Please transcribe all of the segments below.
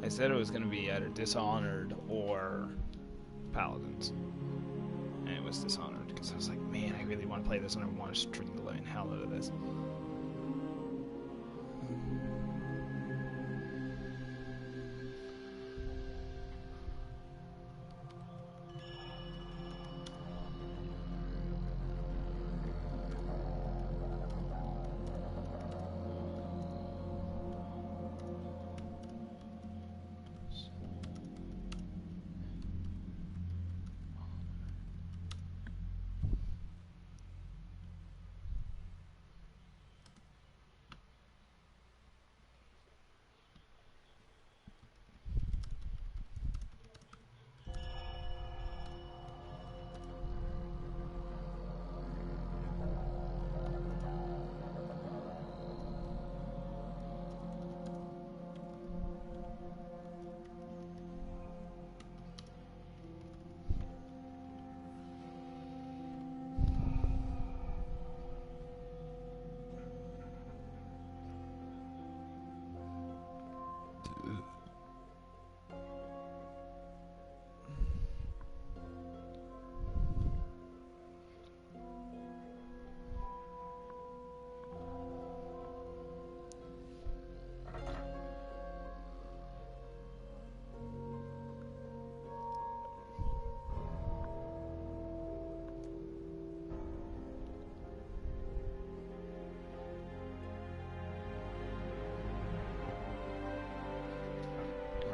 I said it was going to be either Dishonored or Paladins. And it was Dishonored, because I was like, man, I really want to play this and I want to stream the living hell out of this.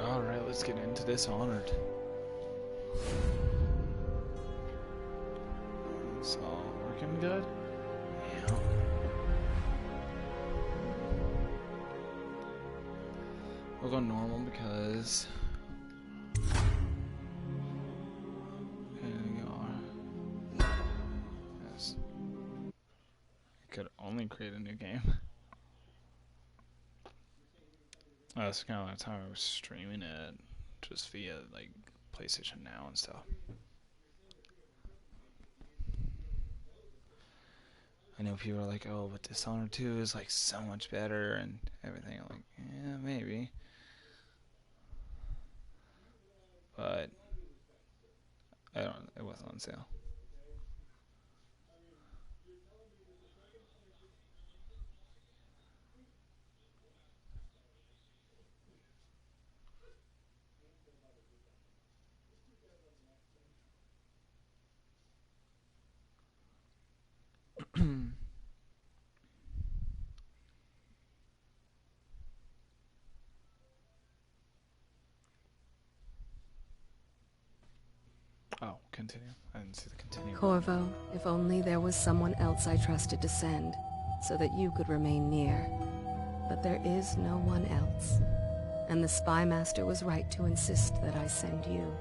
Alright, let's get into Dishonored. It's all working good? Yeah. We'll go normal because... Here we are. Yes. I could only create a new game. Oh, that's kind of like how I was streaming it, just via like PlayStation Now and stuff. I know people are like, "Oh, but Dishonored 2 is like so much better and everything." I'm like, yeah, maybe, but I don't. It wasn't on sale. Oh, continue. I didn't see the continue. Corvo, if only there was someone else I trusted to send, so that you could remain near. But there is no one else. And the Spy Master was right to insist that I send you.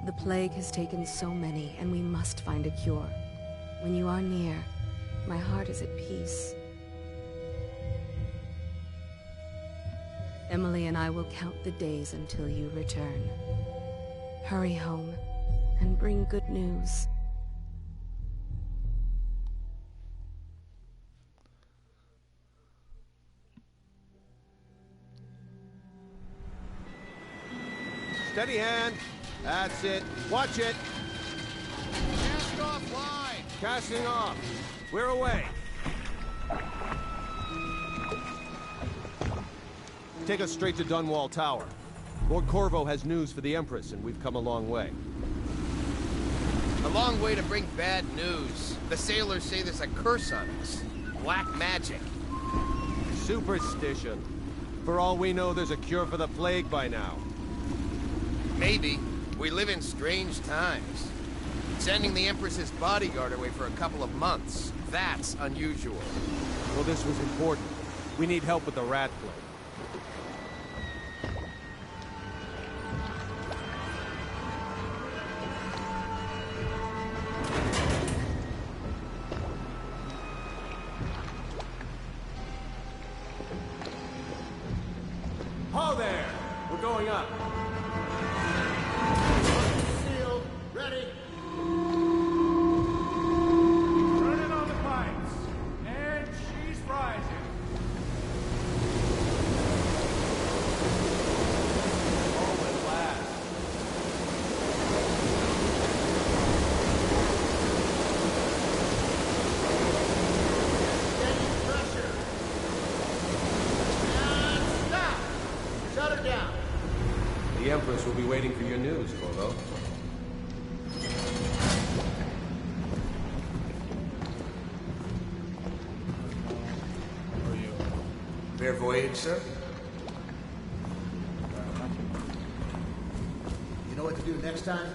The plague has taken so many, and we must find a cure. When you are near, my heart is at peace. Emily and I will count the days until you return. Hurry home, and bring good news. Steady hand. That's it. Watch it. Cast off line. Casting off. We're away. Take us straight to Dunwall Tower. Lord Corvo has news for the Empress, and we've come a long way. A long way to bring bad news. The sailors say there's a curse on us. Black magic. Superstition. For all we know, there's a cure for the plague by now. Maybe. We live in strange times. Sending the Empress's bodyguard away for a couple of months. That's unusual. Well, this was important. We need help with the rat plague. Ho there! We're going up. Sealed. Ready. Turning on the pipes. And she's rising. we'll be waiting for your news, Corvo. Where are you? Fair voyage, sir. You know what to do next time?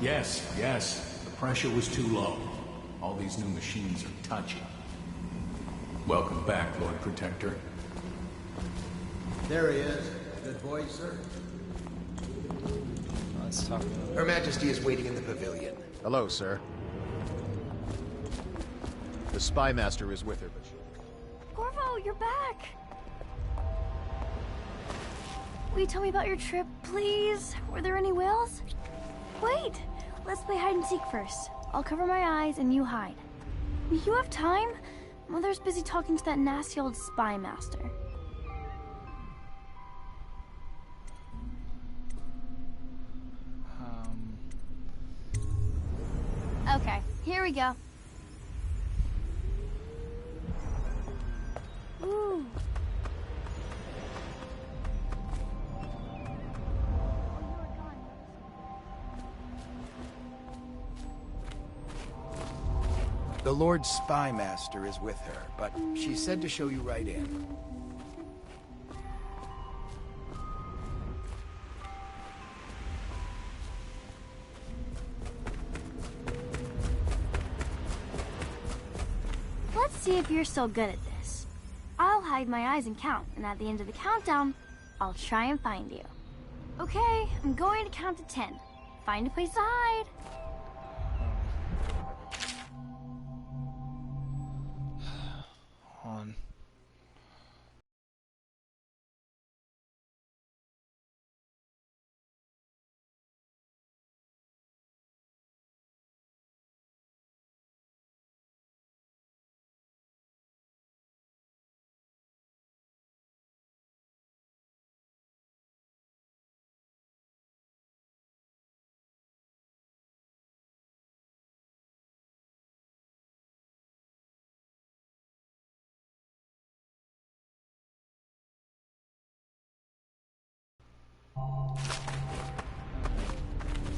Yes, yes. The pressure was too low. All these new machines are touchy. Welcome back, Lord Protector. There he is. Good voyage, sir. Let's talk about Her Majesty is waiting in the pavilion. Hello, sir. The Spy Master is with her, but she... Corvo, you're back! Will you tell me about your trip, please? Were there any whales? Wait! Let's play hide and seek first. I'll cover my eyes and you hide. You have time? Mother's busy talking to that nasty old Spy Master. Okay, here we go. Ooh. The Lord Spy Master is with her, but she said to show you right in. Let's see if you're so good at this. I'll hide my eyes and count, and at the end of the countdown, I'll try and find you. Okay, I'm going to count to 10. Find a place to hide. on.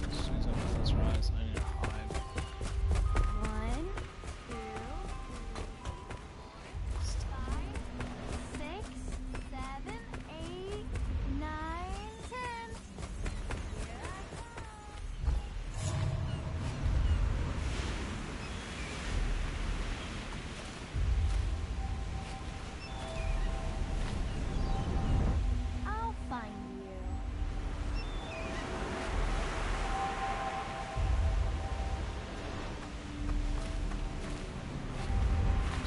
As soon as I know this rise, I need to hide. 1, 2, 5, 6, 7, 8, 9, 10. Here I come. I'll find you.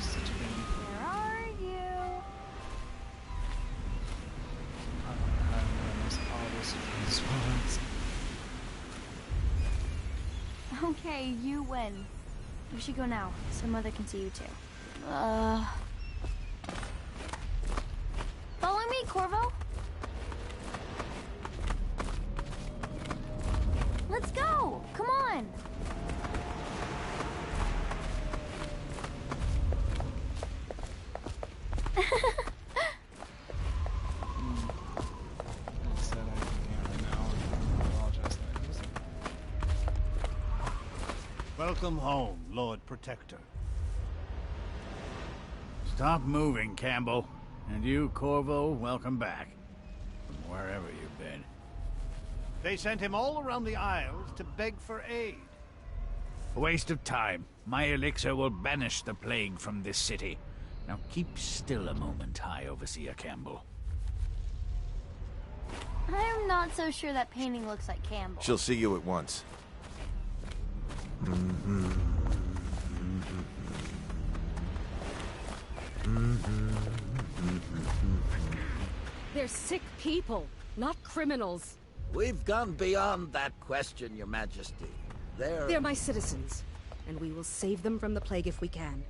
Such a game. Where are you? I don't know how to miss all these spawns. Okay, you win. We should go now, so Mother can see you too. Follow me, Corvo. Let's go! Come on! I said I can't right now. I apologize that I used it. Welcome home, Lord Protector. Stop moving, Campbell. And you, Corvo, welcome back. From wherever you've been. They sent him all around the Isles to beg for aid. A waste of time. My elixir will banish the plague from this city. Now keep still a moment, High Overseer Campbell. I'm not so sure that painting looks like Campbell. She'll see you at once. They're sick people, not criminals. We've gone beyond that question, Your Majesty. They're my citizens, and we will save them from the plague if we can.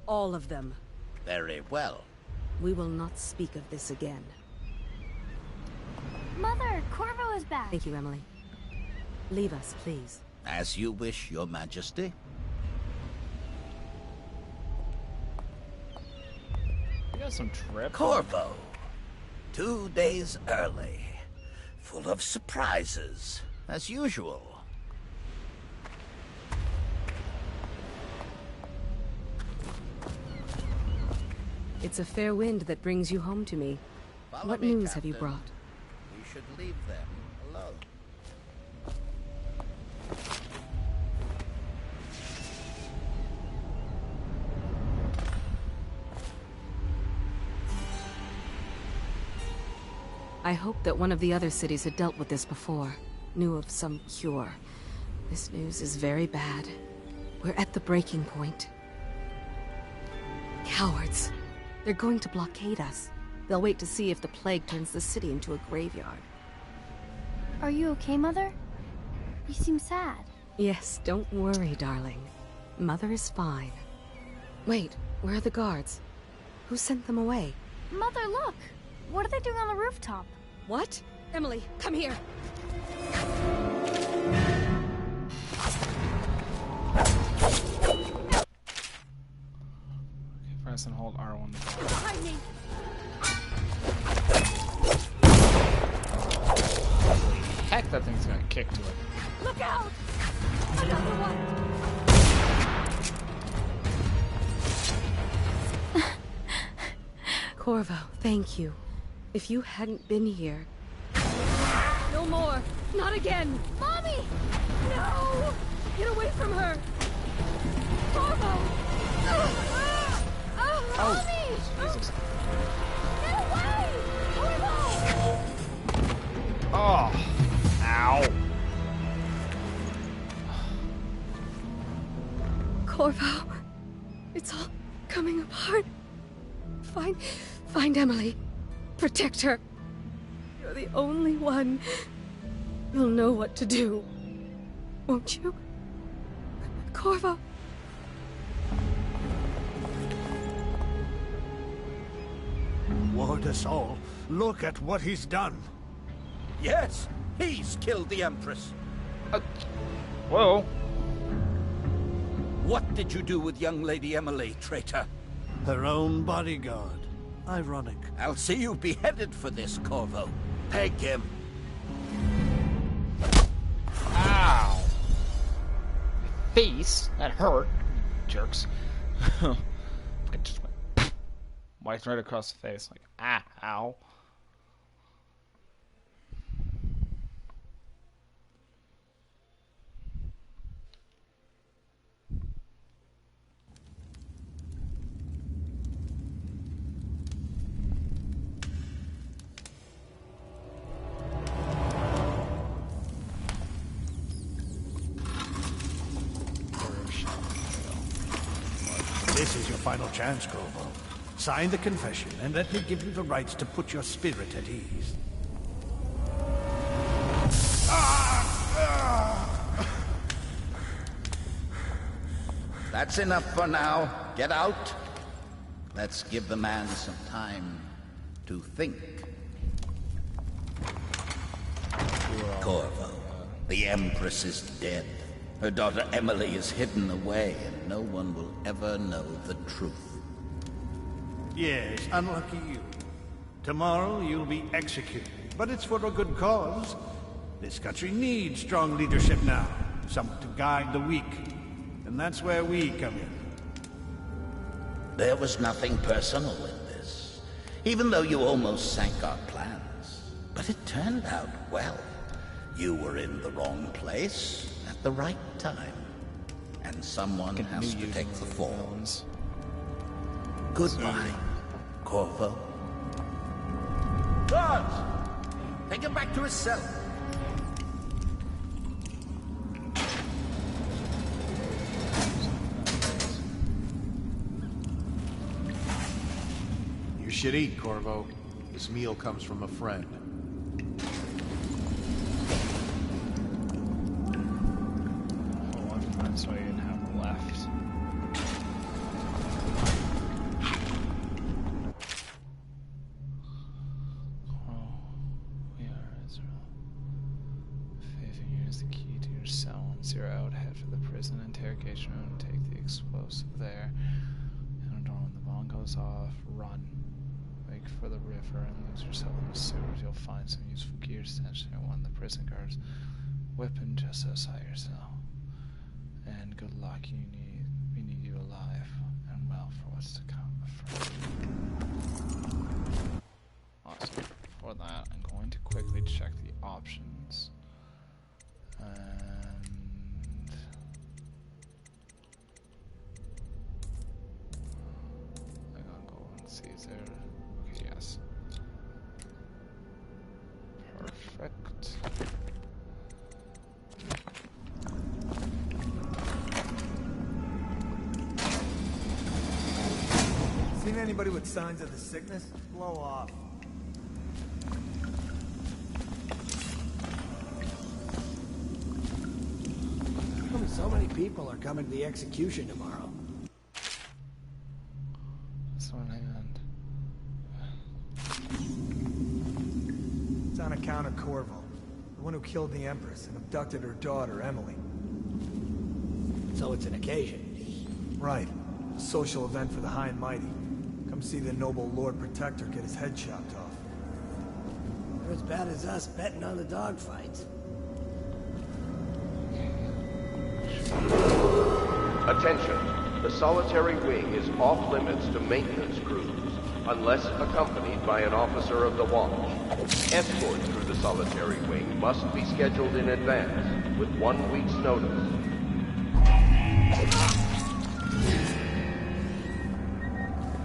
All of them. Very well. We will not speak of this again. Mother, Corvo is back. Thank you, Emily. Leave us, please. As you wish, Your Majesty. You got some trip. Corvo. 2 days early. Full of surprises, as usual. It's a fair wind that brings you home to me. Follow What me, news have you Captain. brought? We should leave them alone. I hoped that one of the other cities had dealt with this before, knew of some cure. This news is very bad. We're at the breaking point. Cowards. They're going to blockade us. They'll wait to see if the plague turns the city into a graveyard. Are you okay, Mother? You seem sad. Yes, don't worry, darling. Mother is fine. Wait, where are the guards? Who sent them away? Mother, look! What are they doing on the rooftop? What? Emily, come here! Okay, press and hold R1. Behind me! Heck, that thing's gonna kick to it. Look out! Another one! Corvo, thank you. If you hadn't been here... No more! Not again! Mommy! No! Get away from her! Corvo! Mommy! Jesus. Get away! Corvo! Oh! Ow! Corvo, it's all coming apart. Find Emily. Protect her. You're the only one. You'll know what to do. Won't you? Corvo. Ward us all. Look at what he's done. Yes, he's killed the Empress. Whoa! What did you do with young Lady Emily, traitor? Her own bodyguard. Ironic. I'll see you beheaded for this, Corvo. Peg him. Ow! Face? That hurt. Jerks. I just went wiped right across the face. Like, ow. This is your final chance, Corvo. Sign the confession, and let me give you the rights to put your spirit at ease. That's enough for now. Get out. Let's give the man some time to think. Corvo, the Empress is dead. Her daughter Emily is hidden away, and no one will ever know the truth. Yes, unlucky you. Tomorrow you'll be executed, but it's for a good cause. This country needs strong leadership now, someone to guide the weak. And that's where we come in. There was nothing personal in this, even though you almost sank our plans. But it turned out well. You were in the wrong place at the right time. And someone has to take the fall. Goodbye, Corvo. Guards! Take him back to his cell. You should eat, Corvo. This meal comes from a friend. So I didn't have left. Oh, we are Israel. Faith in you is the key to your cell. Zero out, head for the prison interrogation room, take the explosive there. And when the bomb goes off, run. Hike for the river and lose yourself in the sewers. You'll find some useful gear stashed near one of the prison guards. Weapon just outside your cell. And good luck. We need you alive and well for what's to come. Awesome. For that, I'm going to quickly check the options. And I'm gonna go and see is there. Okay, yes. Perfect. Seen anybody with signs of the sickness? Blow off. How come so many people are coming to the execution tomorrow? That's one hand. It's on account of Corvo, the one who killed the Empress and abducted her daughter, Emily. So it's an occasion? Right. A social event for the high and mighty. Come see the noble Lord Protector get his head chopped off. They're as bad as us betting on the dogfights. Attention. The solitary wing is off limits to maintenance crews, unless accompanied by an officer of the watch. Escort through the solitary wing must be scheduled in advance, with 1 week's notice.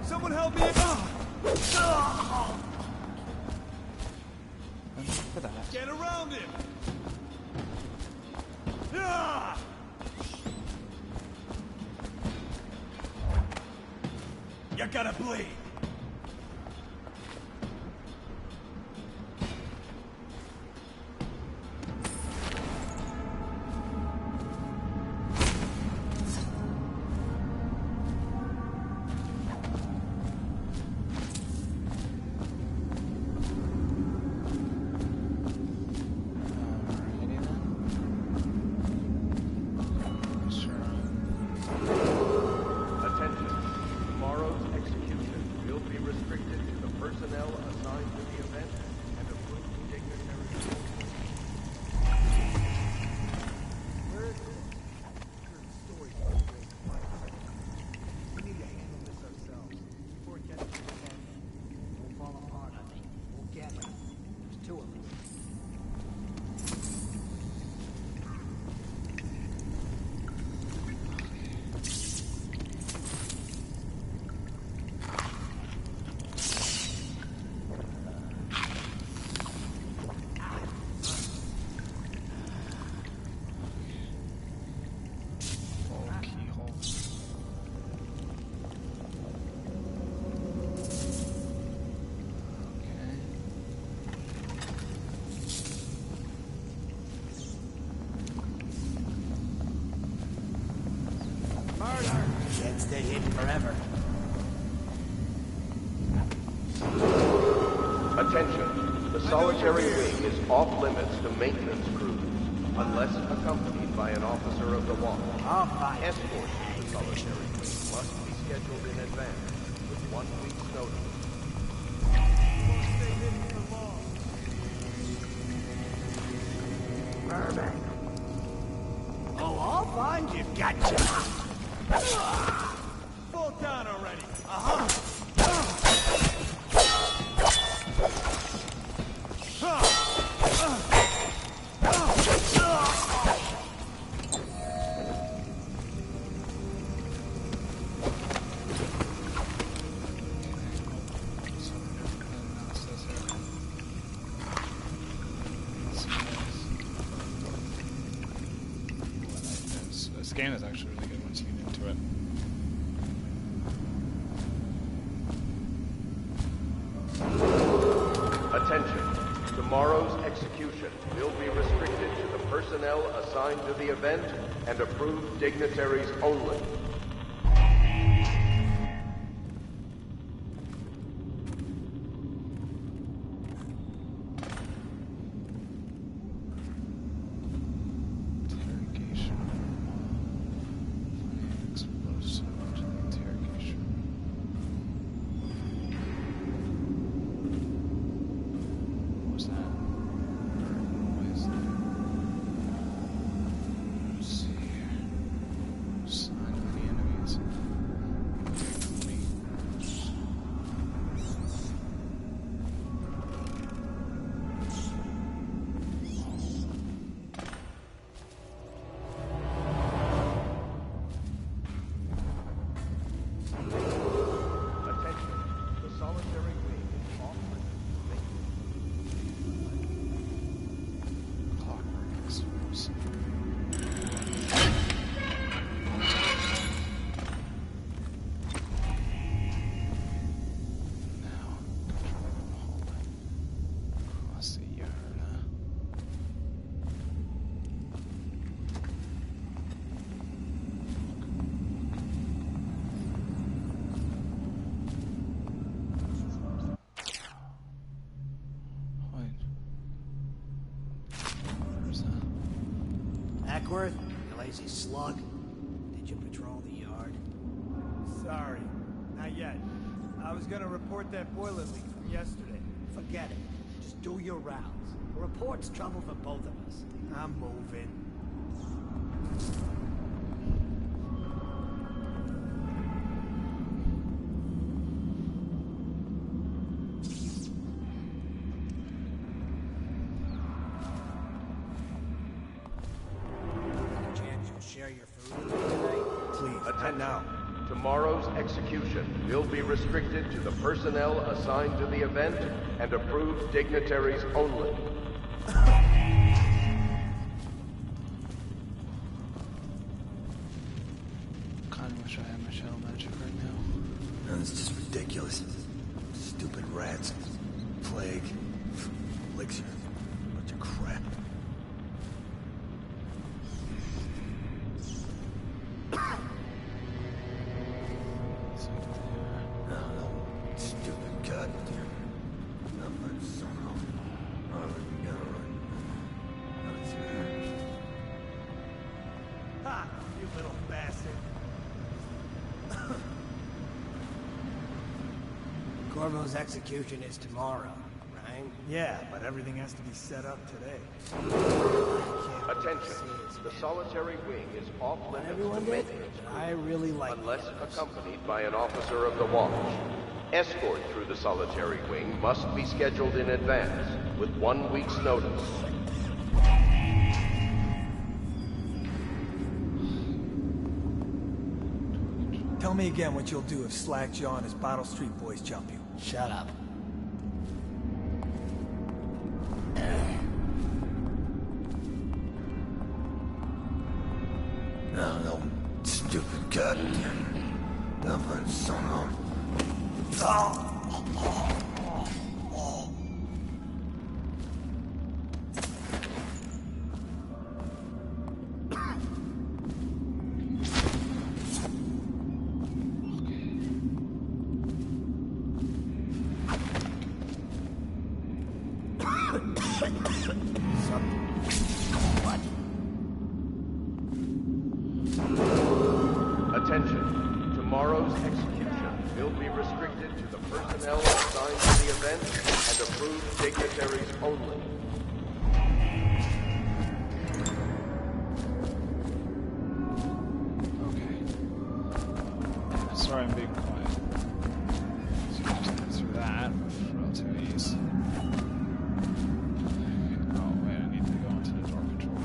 Someone help me! For that. Get around him! You're gonna bleed! Can't stay hidden forever. Attention. The solitary wing is off limits to maintenance crews, unless accompanied by an officer of the watch. Escort through the solitary wing must be scheduled in advance, with 1 week's notice. Burbank. Oh, I'll find you, gotcha! Fall down already! This game is actually really good once you get into it. Attention. Tomorrow's execution will be restricted to the personnel assigned to the event and approved dignitaries only. Ainsworth, you lazy slug. Did you patrol the yard? Sorry, not yet. I was gonna report that boiler leak from yesterday. Forget it. Just do your rounds. A report's trouble for both of us. I'm moving. Any chance you'll share your food tonight? Please, Attend now. Tomorrow's execution will be restricted to the personnel assigned to the event and approved dignitaries only. Kinda wish I had my shadow magic right now. No, it's just ridiculous. Stupid rats. Plague. Elixir. Bunch of crap. Stupid goddamn. Number zero. Ha! You little bastard. Corvo's execution is tomorrow, right? Yeah, but everything has to be set up today. Attention. The solitary wing is off limits Everyone to did? maintenance I really like unless the others. accompanied by an officer of the watch. Escort through the solitary wing must be scheduled in advance with 1 week's notice. Tell me again what you'll do if Slackjaw and his Bottle Street boys jump you. Shut up. No, stupid goddamn. Number zero. Attention. Tomorrow's execution will be restricted to the personnel assigned to the event and approved dignitaries only. Okay. Sorry I'm being quiet. So we just get through that with relative ease. Oh wait, I need to go into the door control.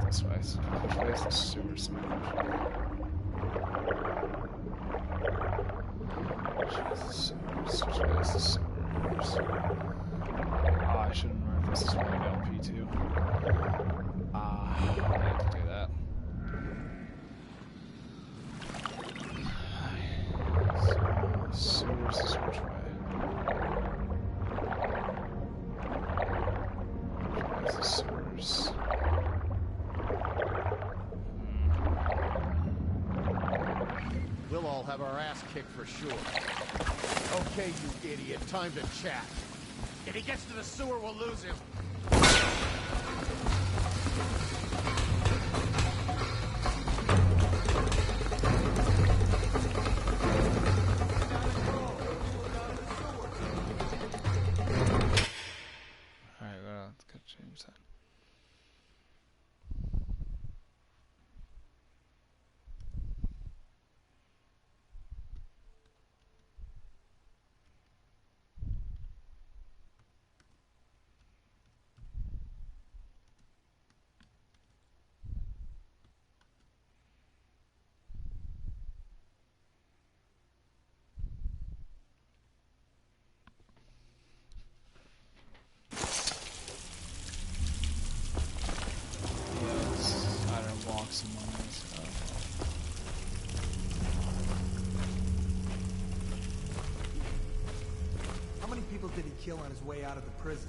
This way. So which way is the sewer smell? Which way is the sewers? Which way is the sewers? Oh, I shouldn't remember if this is where I got P2. I have to do that. So, sewers is which way? Which way is the sewers? We'll all have our ass kicked for sure. Okay, you idiot, time to chat. If he gets to the sewer, we'll lose him. Alright, well, let's go change that. kill on his way out of the prison.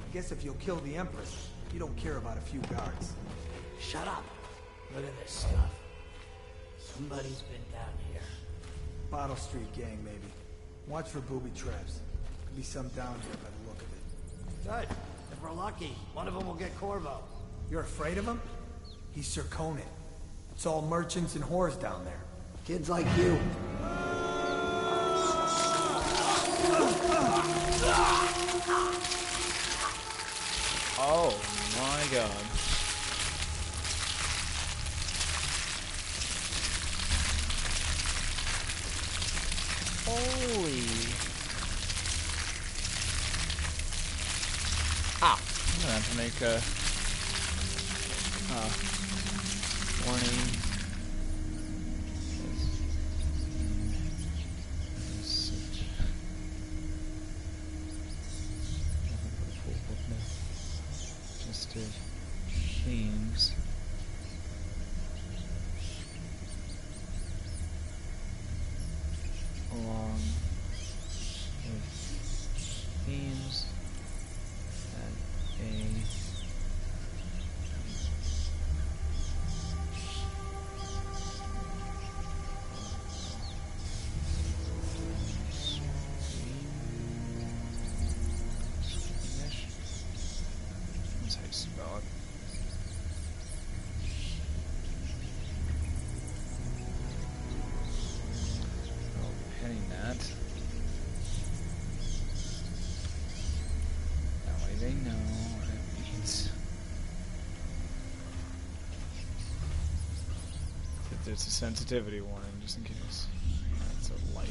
I guess if you'll kill the Empress, you don't care about a few guards. Shut up. Look at this stuff. Somebody's been down here. Bottle Street gang, maybe. Watch for booby traps. Could be some down here by the look of it. Good. If we're lucky, one of them will get Corvo. You're afraid of him? He's Sir Conan. It's all merchants and whores down there. Kids like you. Oh my god. Holy. Ah, I'm gonna have to make a warning. Just themes. Along with themes at a that's how you spell it. I'll be pinning that. That way they know what it means. If there's a sensitivity warning, just in case. That's a light.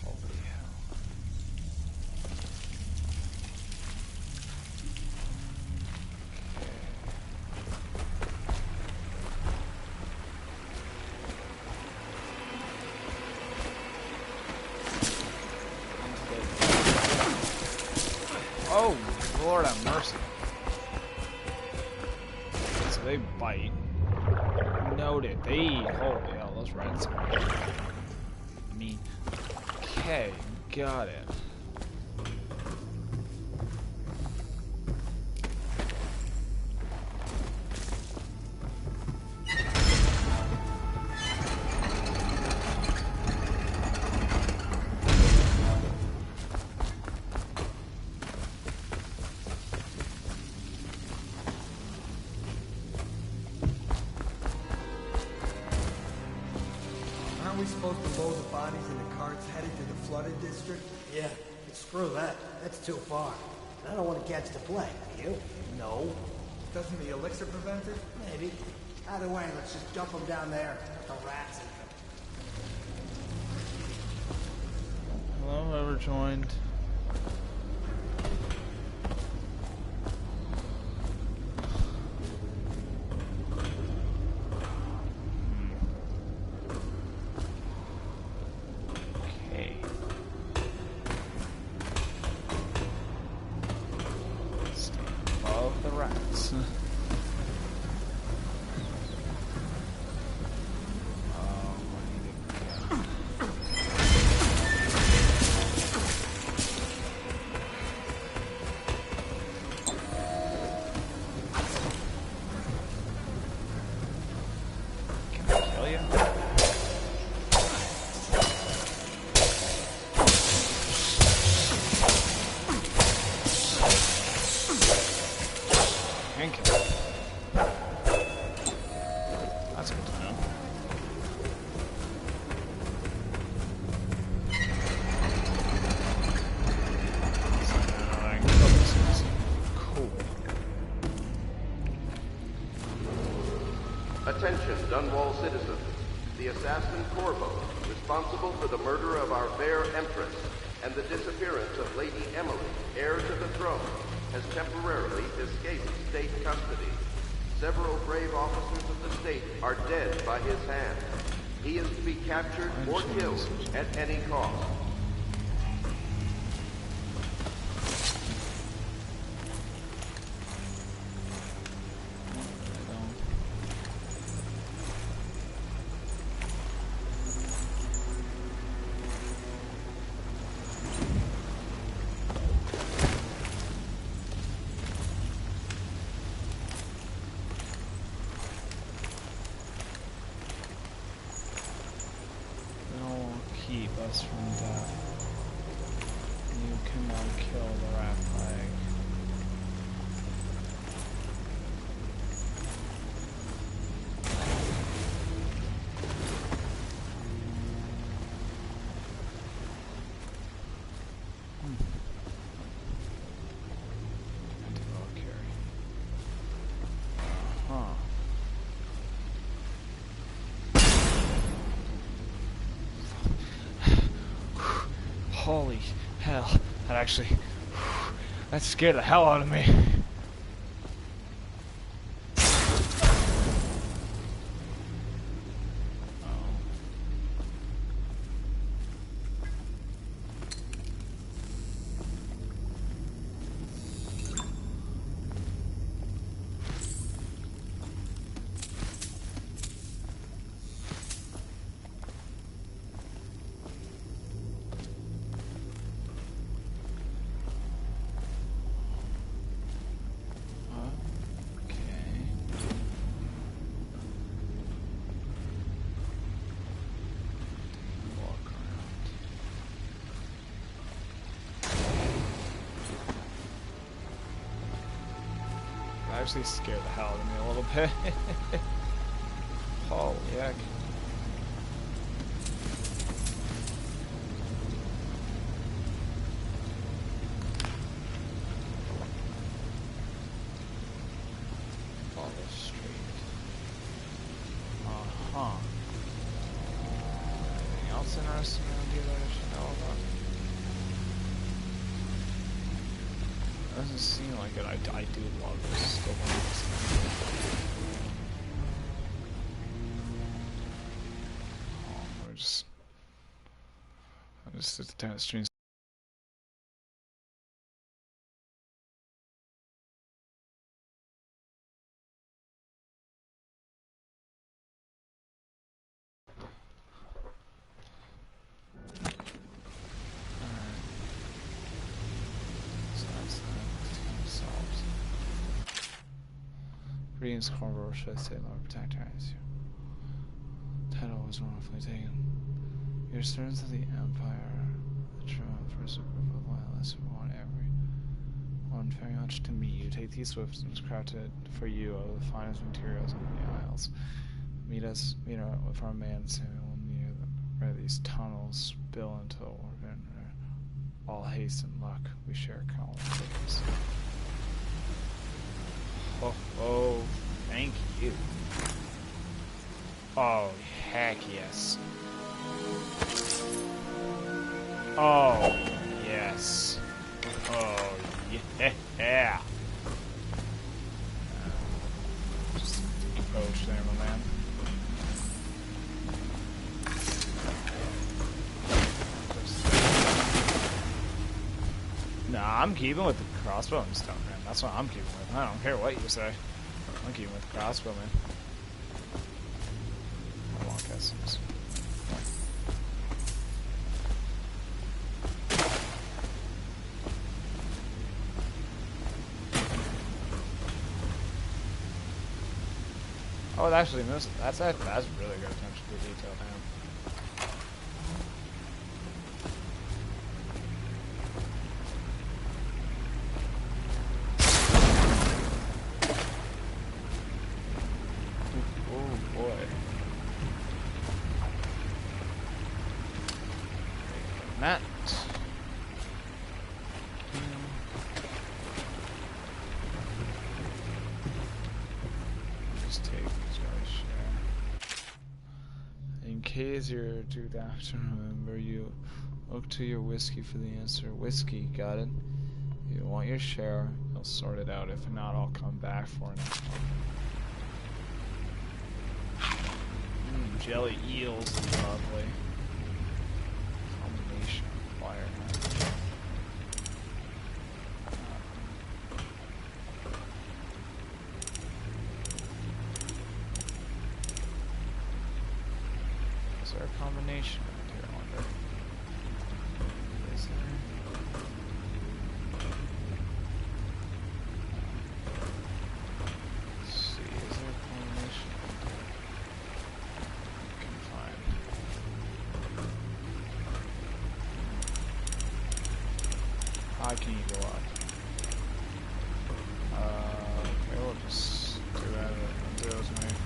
Holy hell. Oh, Lord have mercy. So they bite. Noted. They. Holy hell, those rats are mean. Okay, got it. Aren't we supposed to load the bodies into carts headed to the flooded district? Yeah, but screw that. That's too far. I don't want to catch the plague, do you? No. Doesn't the elixir prevent it? Maybe. Either way, let's just dump them down there. Let the rats eat them. Hello, whoever joined. Okay. Stay above the rats. That's good to know. Cool. Attention, Dunwall citizens. The assassin Corvo, responsible for the murder of our fair Empress and the disappearance of Lady Emily, heir to the throne, has temporarily escaped state custody. Several brave officers of the state are dead by his hand. He is to be captured or killed at any cost. us from death. You cannot kill the rat plague. Holy hell, that scared the hell out of me. Actually scared the hell out of me a little bit. Holy heck. Follow the street. Anything else interesting around here that I should know about? Doesn't seem like it. I do love this. Still love this. I just sit down the stream. Greetings, Corvo, should I say, Lord Protector, as your title was wrongfully taken. Your servants of the Empire, the triumph for a group of loyalists who want everyone very much to meet you. Take these weapons crafted for you out of the finest materials in the Isles. Meet with our man Samuel near where these tunnels spill into the orbit. All haste and luck, we share common purpose. Oh, thank you. Oh, heck yes. Oh, yes. Oh, yeah. Just approach there, my man. Nah, I'm keeping with the crossbow and stuff, man. That's what I'm keeping with. I don't care what you say. I'm keeping with the crossbow, man. I want customs. Oh, it actually missed. That's really good attention to detail, man. That. Just take this guy's share. In case you're too daft to remember, you look to your whiskey for the answer. Whiskey, got it? If you want your share, you'll sort it out. If not, I'll come back for it. Jelly eels is lovely. Fire. Is there a combination here, I wonder? Is there? Let's see, is there a combination? I can find. Why can you go up? Okay, we'll just do that. Do those, mate.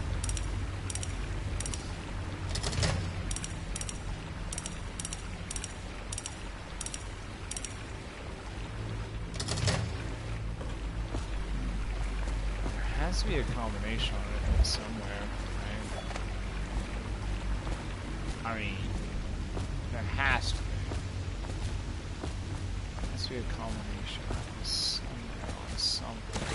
There has to be a combination of it somewhere, right? I mean, there has to be. There has to be a combination of this somewhere on something.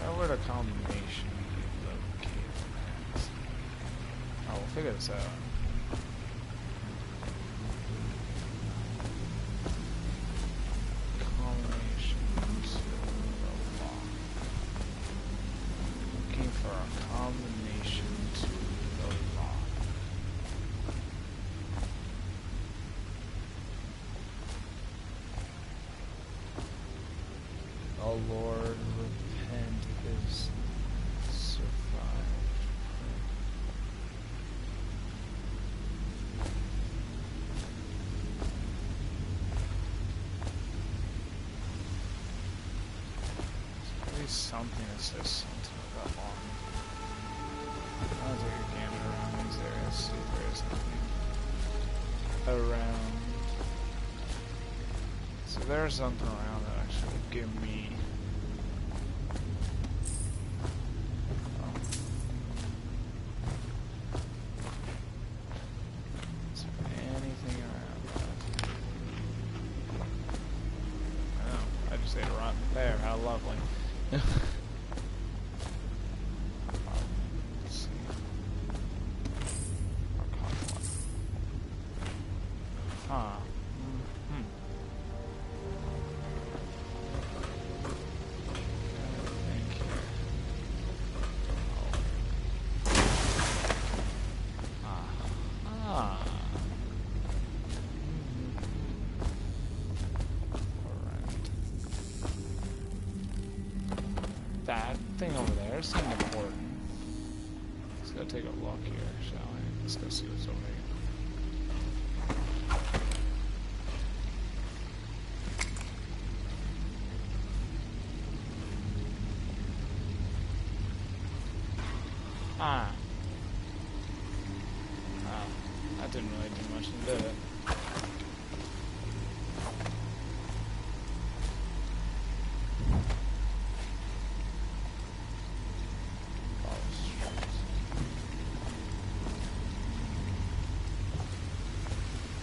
Where would a combination be located at? Oh, we'll figure this out. Combination to the lock. Looking for a combination to the lock. Oh Lord, repent his survived. There's at least something that says something about long. I'll take a gander around these areas, see if there is anything around. So there's something around that actually will give me. Is there anything around that? Oh, I just ate a rotten pear. How lovely. Let's see. Huh. That thing over there seemed important. Let's go take a look here, shall we? Let's go see what's over here. Ah. Oh, that didn't really do much, did it?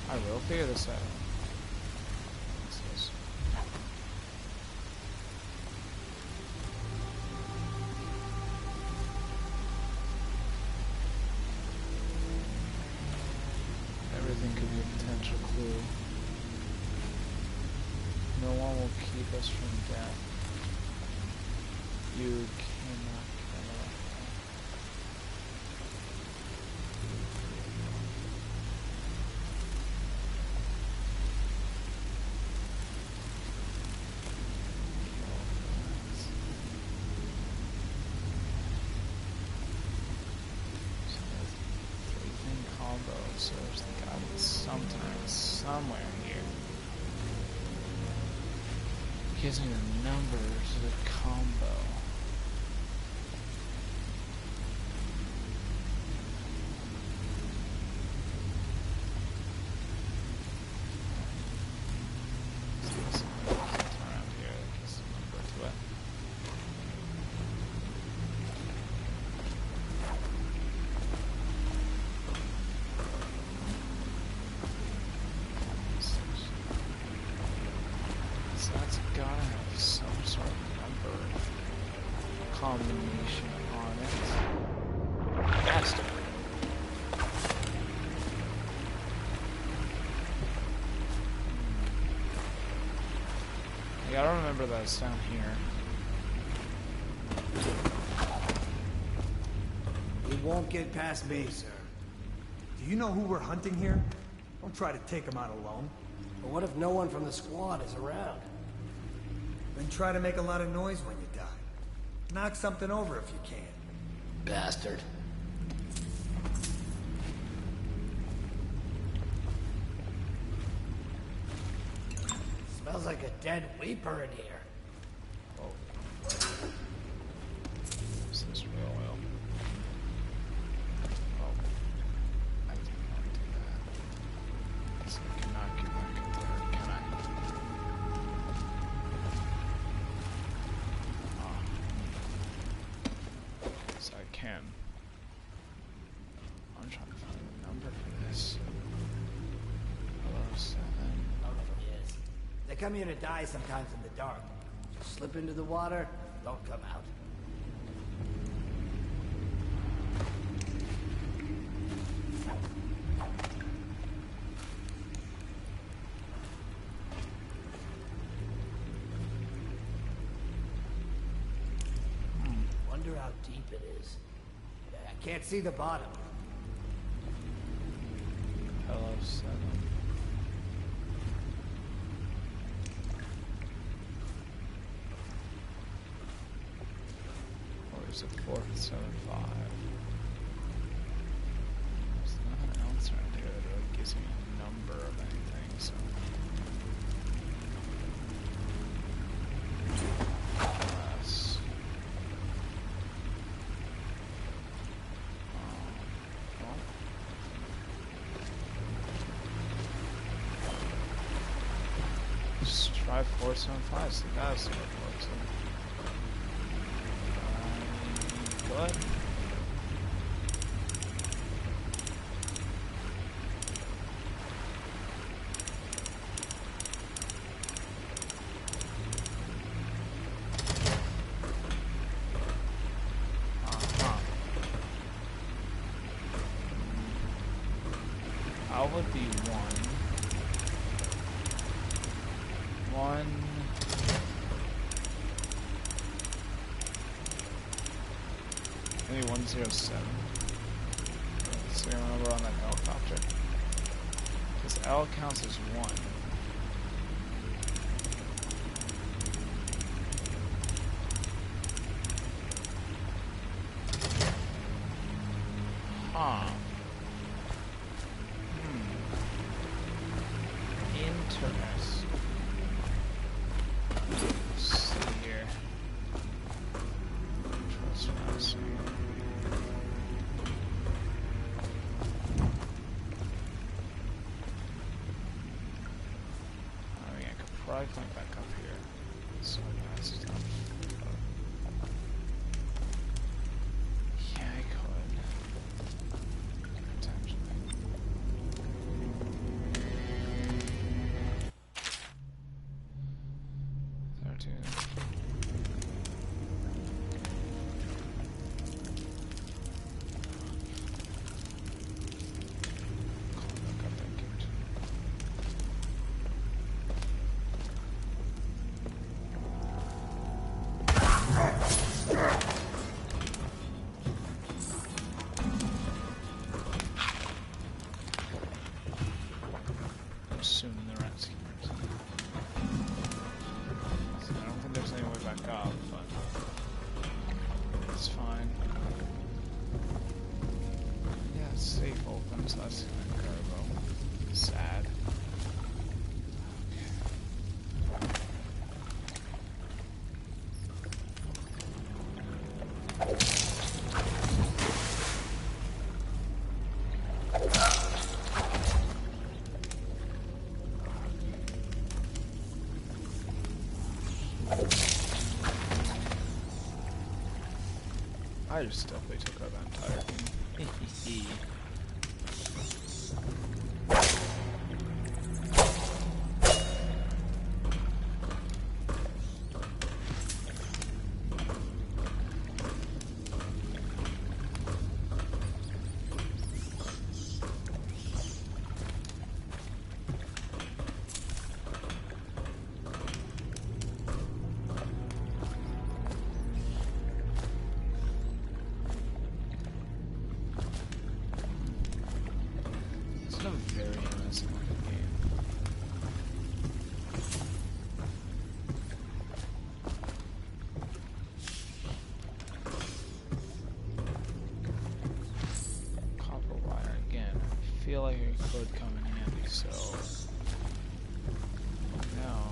I will figure this out. What's this? Everything could be a potential clue. No one will keep us from death. You cannot kill us. So there's gotta be sometime, somewhere here. It gives me the numbers of the combo. There's something around here that gives the number to it. That's gotta have some sort of number combination on it. Has to be. Yeah, I don't remember that it's down here. He won't get past me, sir. Do you know who we're hunting here? Don't try to take him out alone. But what if no one from the squad is around? Then try to make a lot of noise when you die. Knock something over if you can. Bastard. Smells like a dead Weeper in here. This is real oil. Oh. I didn't want to do that. So I cannot get back up there, can I? Oh. Yes, I can. I'm trying to find a number for this. Hello, 7. Yes. They come here to die sometimes in the dark. Just slip into the water, don't come out. Wonder how deep it is. I can't see the bottom. Hello, 7. Is it 475? There's nothing else around here that really gives me a number of anything, so. Yes. Well. Just try 475, so that's what it looks like. What? How would be one. Maybe 107. Serial number on that helicopter. Because L counts as 1. Huh. Interesting. Let's see here. Trust mousing. Probably climb back up here. So that's stuff. Yeah, I could. Potentially. There too. Climb back up that gate. Soon the rats keep it. So I don't think there's any way back up, but it's fine. Yeah, it's safe open, so that's gonna cargo. Sad. I just definitely took out that entire thing. feel like it could come in handy, so now.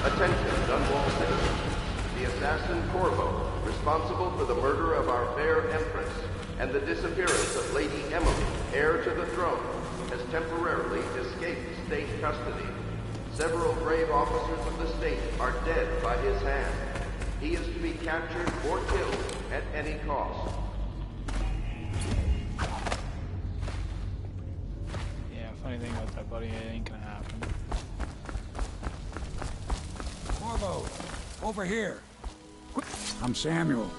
Attention, Dunwall citizens. The assassin Corvo, responsible for the murder of our fair Empress and the disappearance of Lady Emily, heir to the throne, has temporarily escaped state custody. Several brave officers of the state are dead by his hand. He is to be captured or killed at any cost. Yeah, funny thing about that, buddy, it ain't gonna happen. Corvo, over here. I'm Samuel,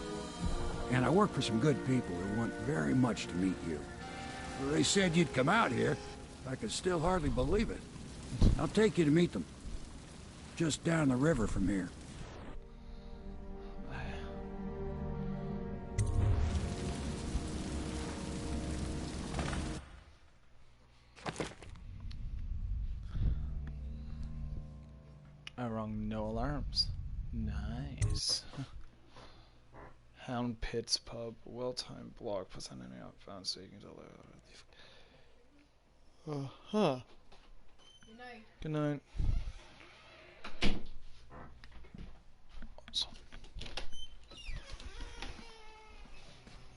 and I work for some good people who want very much to meet you. Well, they said you'd come out here. I could still hardly believe it. I'll take you to meet them. Just down the river from here. I rung no alarms. Nice. Hound Pit's Pub, well-timed blog puts on any outbound so you can tell huh. Good night. Good night. Awesome.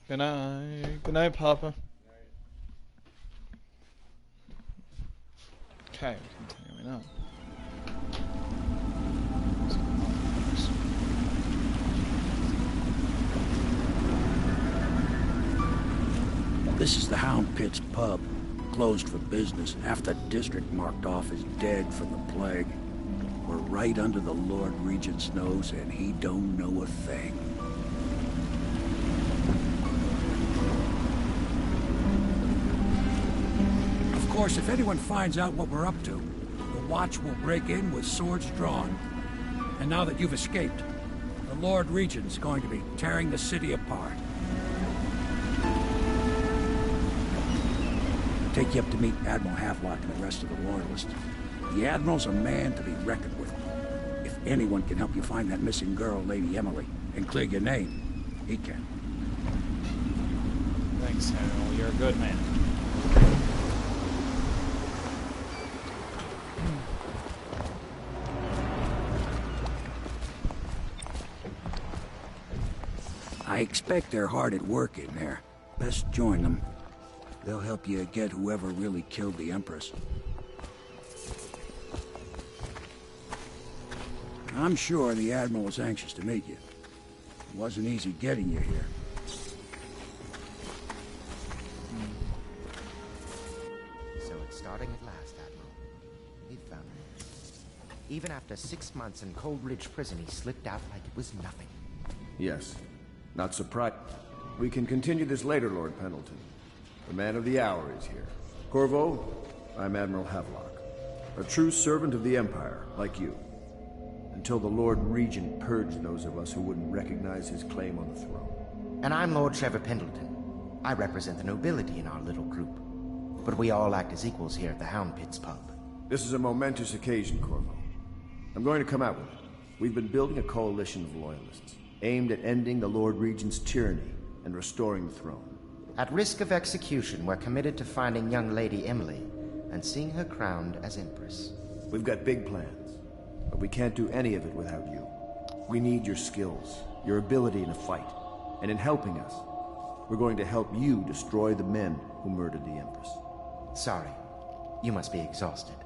Good night. Good night, Papa. Okay, continuing on. This is the Hound Pit's Pub, closed for business. Half the district marked off as dead from the plague. We're right under the Lord Regent's nose, and he don't know a thing. Of course, if anyone finds out what we're up to, the Watch will break in with swords drawn. And now that you've escaped, the Lord Regent's going to be tearing the city apart. Take you up to meet Admiral Havelock and the rest of the Loyalists. The Admiral's a man to be reckoned with. If anyone can help you find that missing girl, Lady Emily, and clear your name, he can. Thanks, Samuel. You're a good man. I expect they're hard at work in there. Best join them. They'll help you get whoever really killed the Empress. I'm sure the Admiral was anxious to meet you. It wasn't easy getting you here. So it's starting at last, Admiral. We found him. Even after 6 months in Cold Ridge Prison, he slipped out like it was nothing. Yes. Not surprised. We can continue this later, Lord Pendleton. The man of the hour is here. Corvo, I'm Admiral Havelock. A true servant of the Empire, like you. Until the Lord Regent purged those of us who wouldn't recognize his claim on the throne. And I'm Lord Trevor Pendleton. I represent the nobility in our little group. But we all act as equals here at the Hound Pit's Pub. This is a momentous occasion, Corvo. I'm going to come out with it. We've been building a coalition of loyalists, aimed at ending the Lord Regent's tyranny and restoring the throne. At risk of execution, we're committed to finding young Lady Emily and seeing her crowned as Empress. We've got big plans, but we can't do any of it without you. We need your skills, your ability in a fight, and in helping us, we're going to help you destroy the men who murdered the Empress. Sorry. You must be exhausted.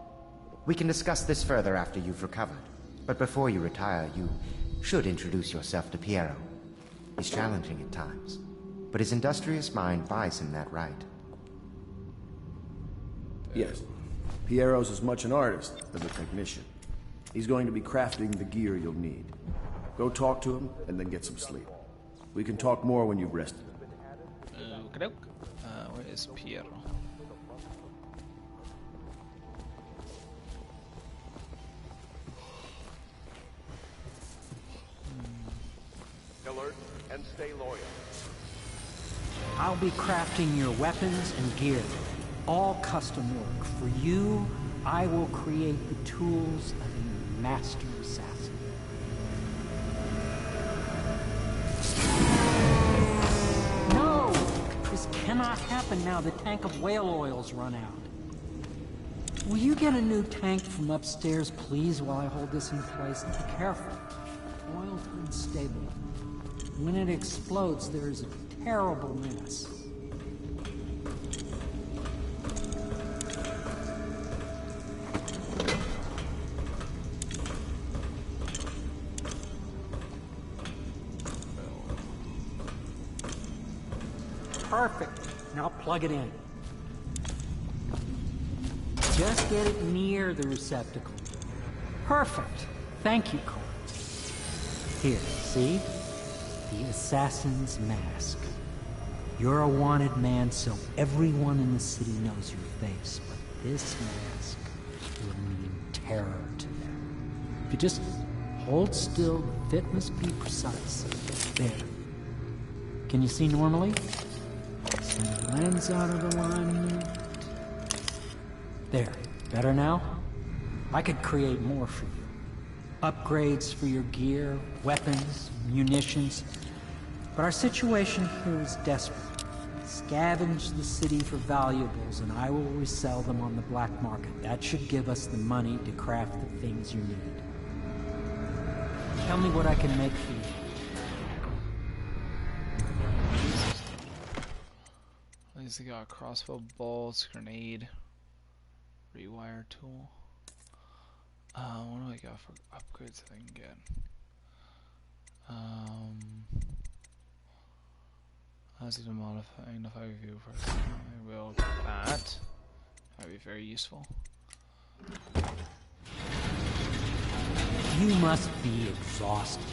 We can discuss this further after you've recovered. But before you retire, you should introduce yourself to Piero. He's challenging at times, but his industrious mind buys him that right. Yes. Piero's as much an artist as a technician. He's going to be crafting the gear you'll need. Go talk to him, and then get some sleep. We can talk more when you've rested. Okey-doke. Where is Piero? Alert and stay loyal. I'll be crafting your weapons and gear. All custom work. For you, I will create the tools of a master assassin. No! This cannot happen now. The tank of whale oil's run out. Will you get a new tank from upstairs, please, while I hold this in place? Be careful. Oil's unstable. When it explodes, there is a terrible mess. Perfect. Now plug it in. Just get it near the receptacle. Perfect. Thank you, Cole. Here, see? The assassin's mask. You're a wanted man, so everyone in the city knows your face, but this mask will mean terror to them. If you just hold still, the fit must be precise. There. Can you see normally? Send the lens out of alignment. There. Better now? I could create more for you. Upgrades for your gear, weapons, munitions. But our situation here is desperate. Scavenge the city for valuables, and I will resell them on the black market. That should give us the money to craft the things you need. Tell me what I can make for you. At least they got crossbow bolts, grenade, rewire tool. What do I got for upgrades that I can get? As to magnify view first. I will get that. That'd be very useful. You must be exhausted.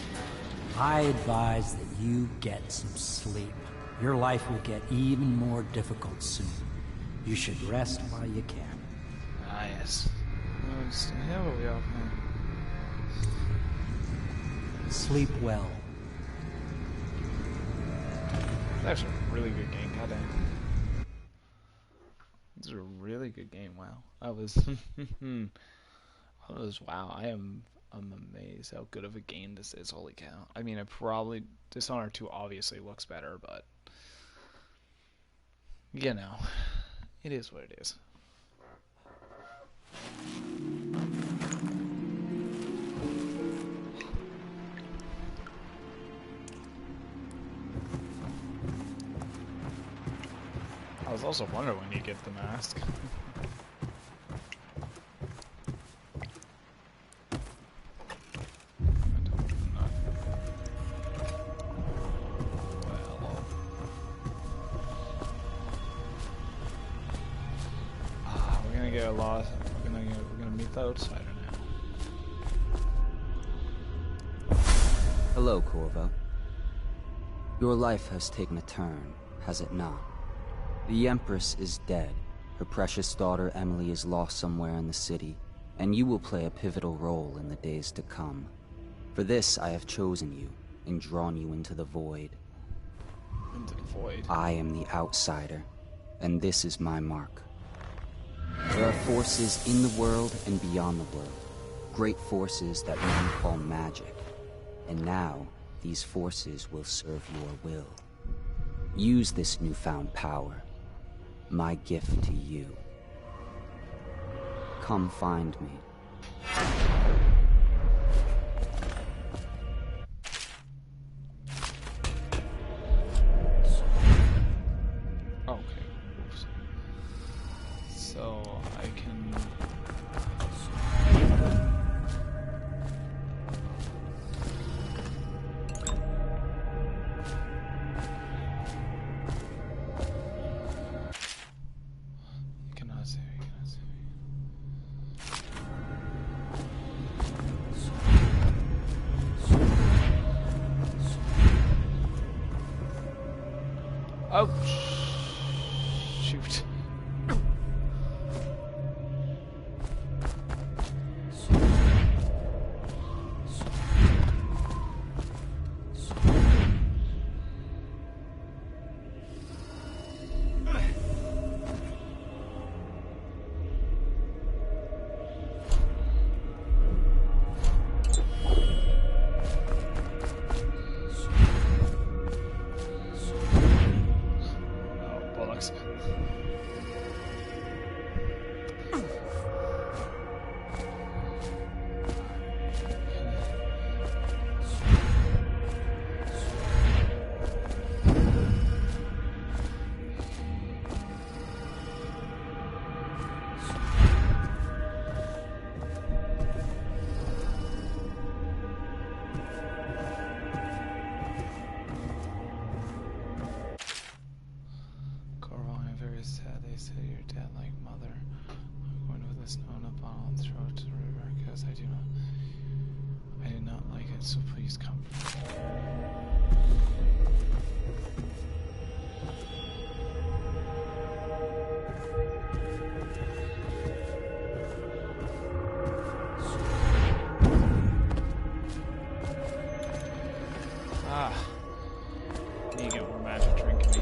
I advise that you get some sleep. Your life will get even more difficult soon. You should rest while you can. Ah, yes. Here we are. Sleep well. That's actually a really good game, goddamn. This is a really good game, wow. Wow, I'm amazed how good of a game this is, holy cow. I mean, Dishonored 2 obviously looks better, but, you know, it is what it is. I was also wondering when you get the mask. We're gonna get a lot. We're gonna meet the outsider now. Hello, Corvo. Your life has taken a turn, has it not? The Empress is dead. Her precious daughter Emily is lost somewhere in the city, and you will play a pivotal role in the days to come. For this, I have chosen you and drawn you into the void. Into the void? I am the outsider, and this is my mark. There are forces in the world and beyond the world, great forces that men call magic. And now, these forces will serve your will. Use this newfound power. My gift to you. Come find me. Okay. Oops. So I can. Oh, shoot. Need to get more magic drink in me.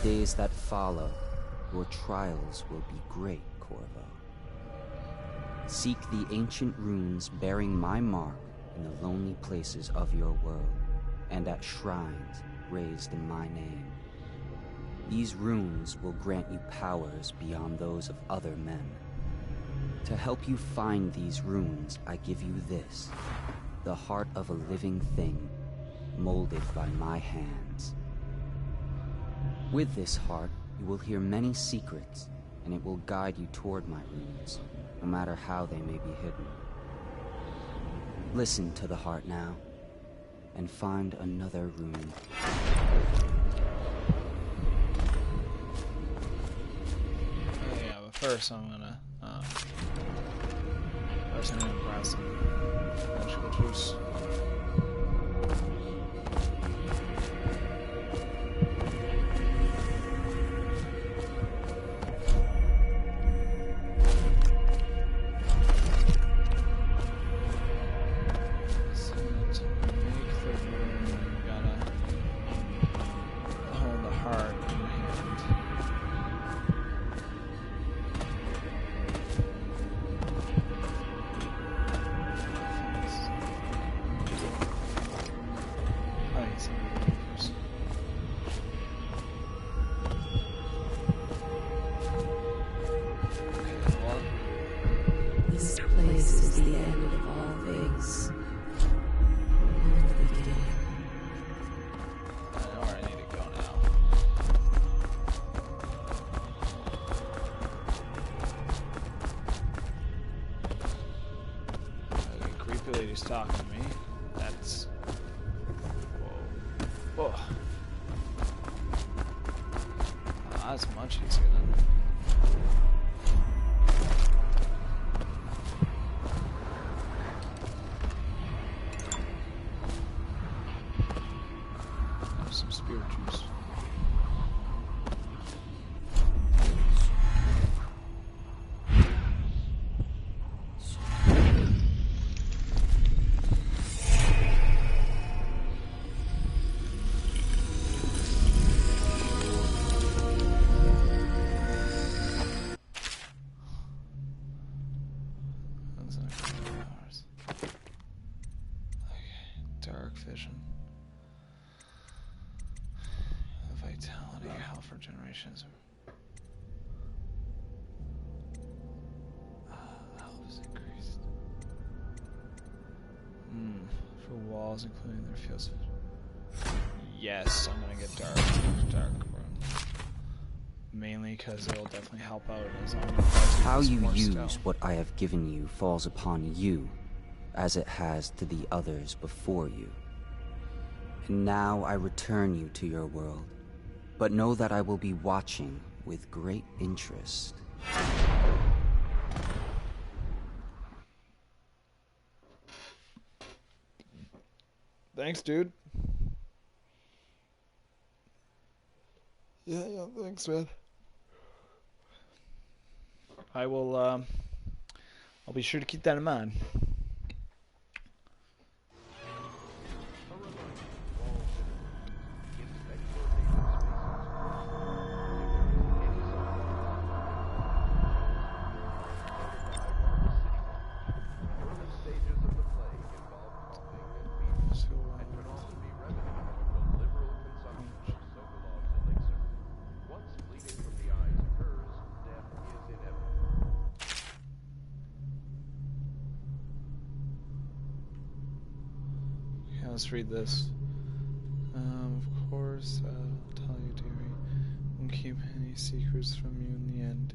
Days that follow, your trials will be great, Corvo. Seek the ancient runes bearing my mark in the lonely places of your world, and at shrines raised in my name. These runes will grant you powers beyond those of other men. To help you find these runes, I give you this, the heart of a living thing, molded by my hands. With this heart, you will hear many secrets, and it will guide you toward my runes, no matter how they may be hidden. Listen to the heart now, and find another rune. Yeah, but first I'm gonna grab some magical juice. Lady's talking to me. That's... Whoa. Whoa. That's much easier then. Have some spirit juice. Dark vision. Vitality, health for generations. Health is increased. For walls, including their fields. Yes, I'm gonna get dark room. Mainly because it'll definitely help out as long as how you use what I have given you falls upon you, as it has to the others before you. And now I return you to your world, but know that I will be watching with great interest. Thanks, dude. Yeah, thanks, man. I will, I'll be sure to keep that in mind. must read this. Of course, I'll tell you, dearie. Won't keep any secrets from you in the end.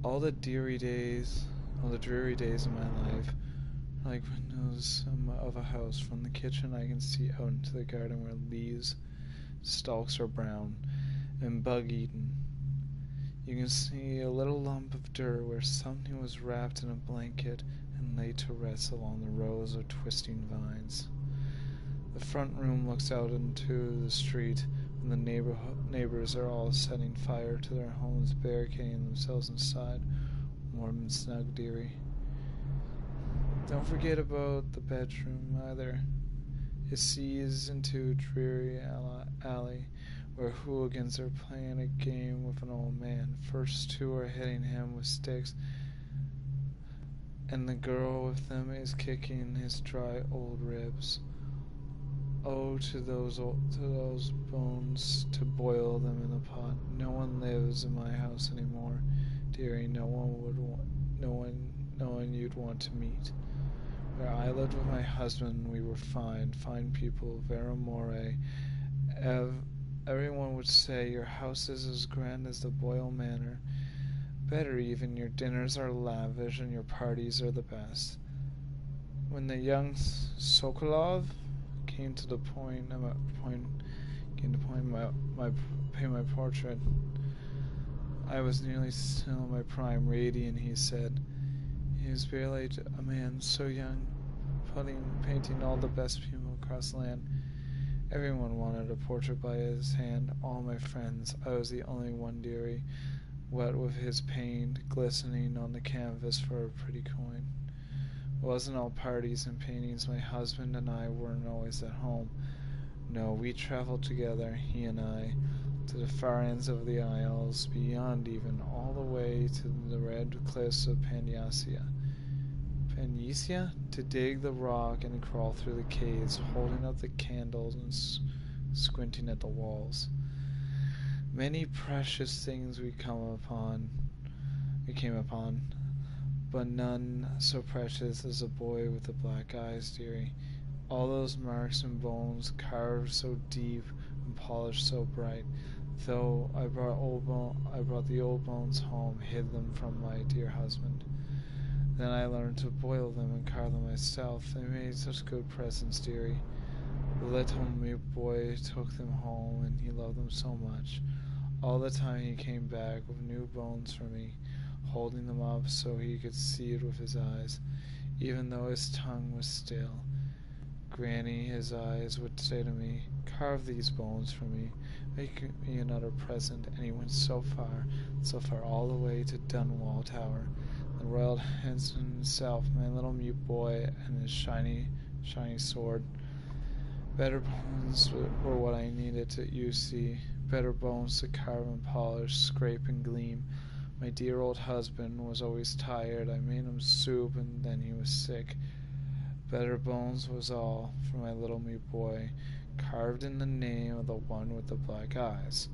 All the dreary days of my life are like windows of a house. From the kitchen I can see out into the garden where leaves, stalks are brown and bug-eaten. You can see a little lump of dirt where something was wrapped in a blanket and laid to rest along the rows of twisting vines. The front room looks out into the street, and the neighbors are all setting fire to their homes, barricading themselves inside, warm and snug, dearie. Don't forget about the bedroom either. It sees into a dreary alley where hooligans are playing a game with an old man. First two are hitting him with sticks, and the girl with them is kicking his dry old ribs. Oh, to those bones, to boil them in the pot. No one lives in my house anymore, dearie. No one you'd want to meet. Where I lived with my husband, we were fine people, vera more. Everyone would say your house is as grand as the Boyle Manor. Better even, your dinners are lavish and your parties are the best. When the young Sokolov came to pay my portrait, I was nearly still in my prime, radiant, he said. He was barely a man, so young, painting all the best people across the land. Everyone wanted a portrait by his hand, all my friends. I was the only one, dearie, wet with his paint, glistening on the canvas for a pretty coin. It wasn't all parties and paintings. My husband and I weren't always at home. No, we traveled together, he and I, to the far ends of the Isles, beyond even, all the way to the red cliffs of Panyasia, to dig the rock and crawl through the caves, holding up the candles and squinting at the walls. Many precious things we came upon, but none so precious as a boy with the black eyes, dearie. All those marks and bones, carved so deep and polished so bright. Though I brought the old bones home, hid them from my dear husband. Then I learned to boil them and carve them myself. They made such good presents, dearie. The little mute boy took them home, and he loved them so much. All the time he came back with new bones for me, holding them up so he could see it with his eyes, even though his tongue was still. Granny, his eyes would say to me, "Carve these bones for me, make me another present," and he went so far, all the way to Dunwall Tower. The royal Henson himself, my little mute boy, and his shiny sword. Better bones were what I needed to, you see. Better bones to carve and polish, scrape and gleam. My dear old husband was always tired. I made him soup, and then he was sick. Better bones was all for my little mute boy, carved in the name of the one with the black eyes.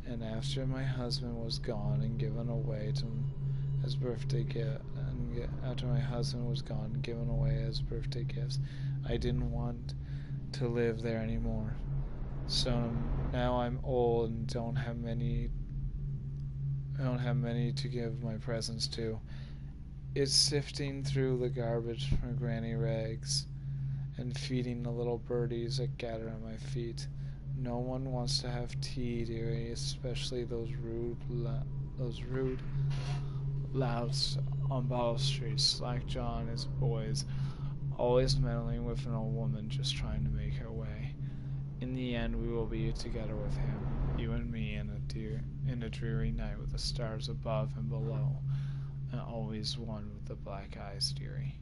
And after my husband was gone and given away as birthday gifts, I didn't want to live there anymore. So now I'm old and don't have many to give my presents to. It's sifting through the garbage for granny rags and feeding the little birdies that gather at my feet. No one wants to have tea, dearie, especially those rude louts on Bottle Street, Slack John and his boys, always meddling with an old woman just trying to make her way. In the end, we will be together with him, you and me, in a dreary night with the stars above and below, and always one with the black eyes, dearie.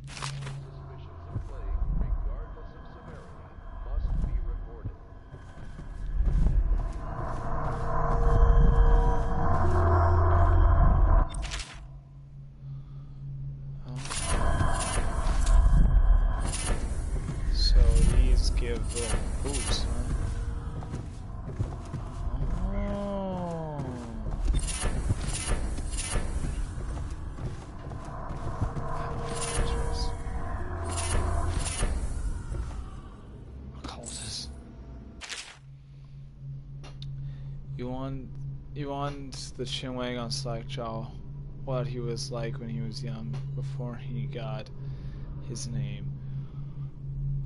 So these give little boosts, huh? You want the chinwag on Slackjaw, what he was like when he was young, before he got his name.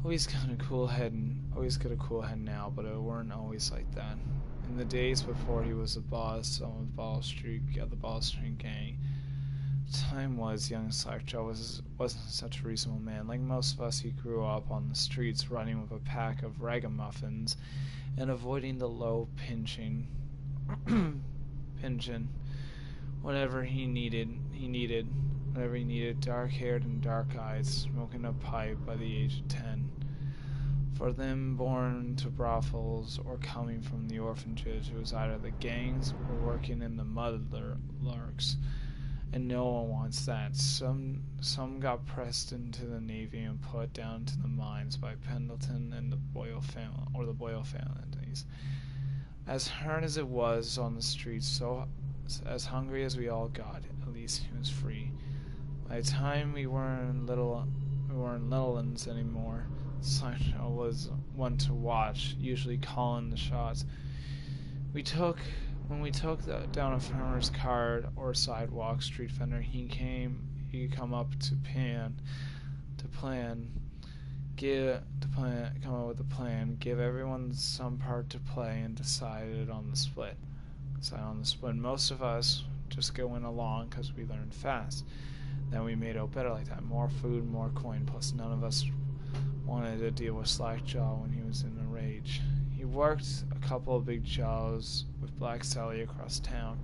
Always got a cool head now, but it weren't always like that. In the days before he was the boss on the Ball Street gang, time was young Slackjaw wasn't such a reasonable man. Like most of us, he grew up on the streets running with a pack of ragamuffins and avoiding the low pension whatever he needed, dark-haired and dark-eyed, smoking a pipe by the age of 10. For them born to brothels or coming from the orphanages, it was either the gangs or working in the mud larks, and no one wants that. Some got pressed into the Navy and put down to the mines by Pendleton and the Boyle families. As hard as it was on the streets, so as hungry as we all got, at least he was free. By the time we weren't little uns anymore, Slackjaw was one to watch, usually calling the shots. When we took down a farmer's cart or sidewalk street vendor, he'd come up come up with a plan, give everyone some part to play, and decide on the split. Most of us just go in along because we learned fast. Then we made out better like that. More food, more coin. Plus, none of us wanted to deal with Slackjaw when he was in a rage. He worked a couple of big jobs with Black Sally across town,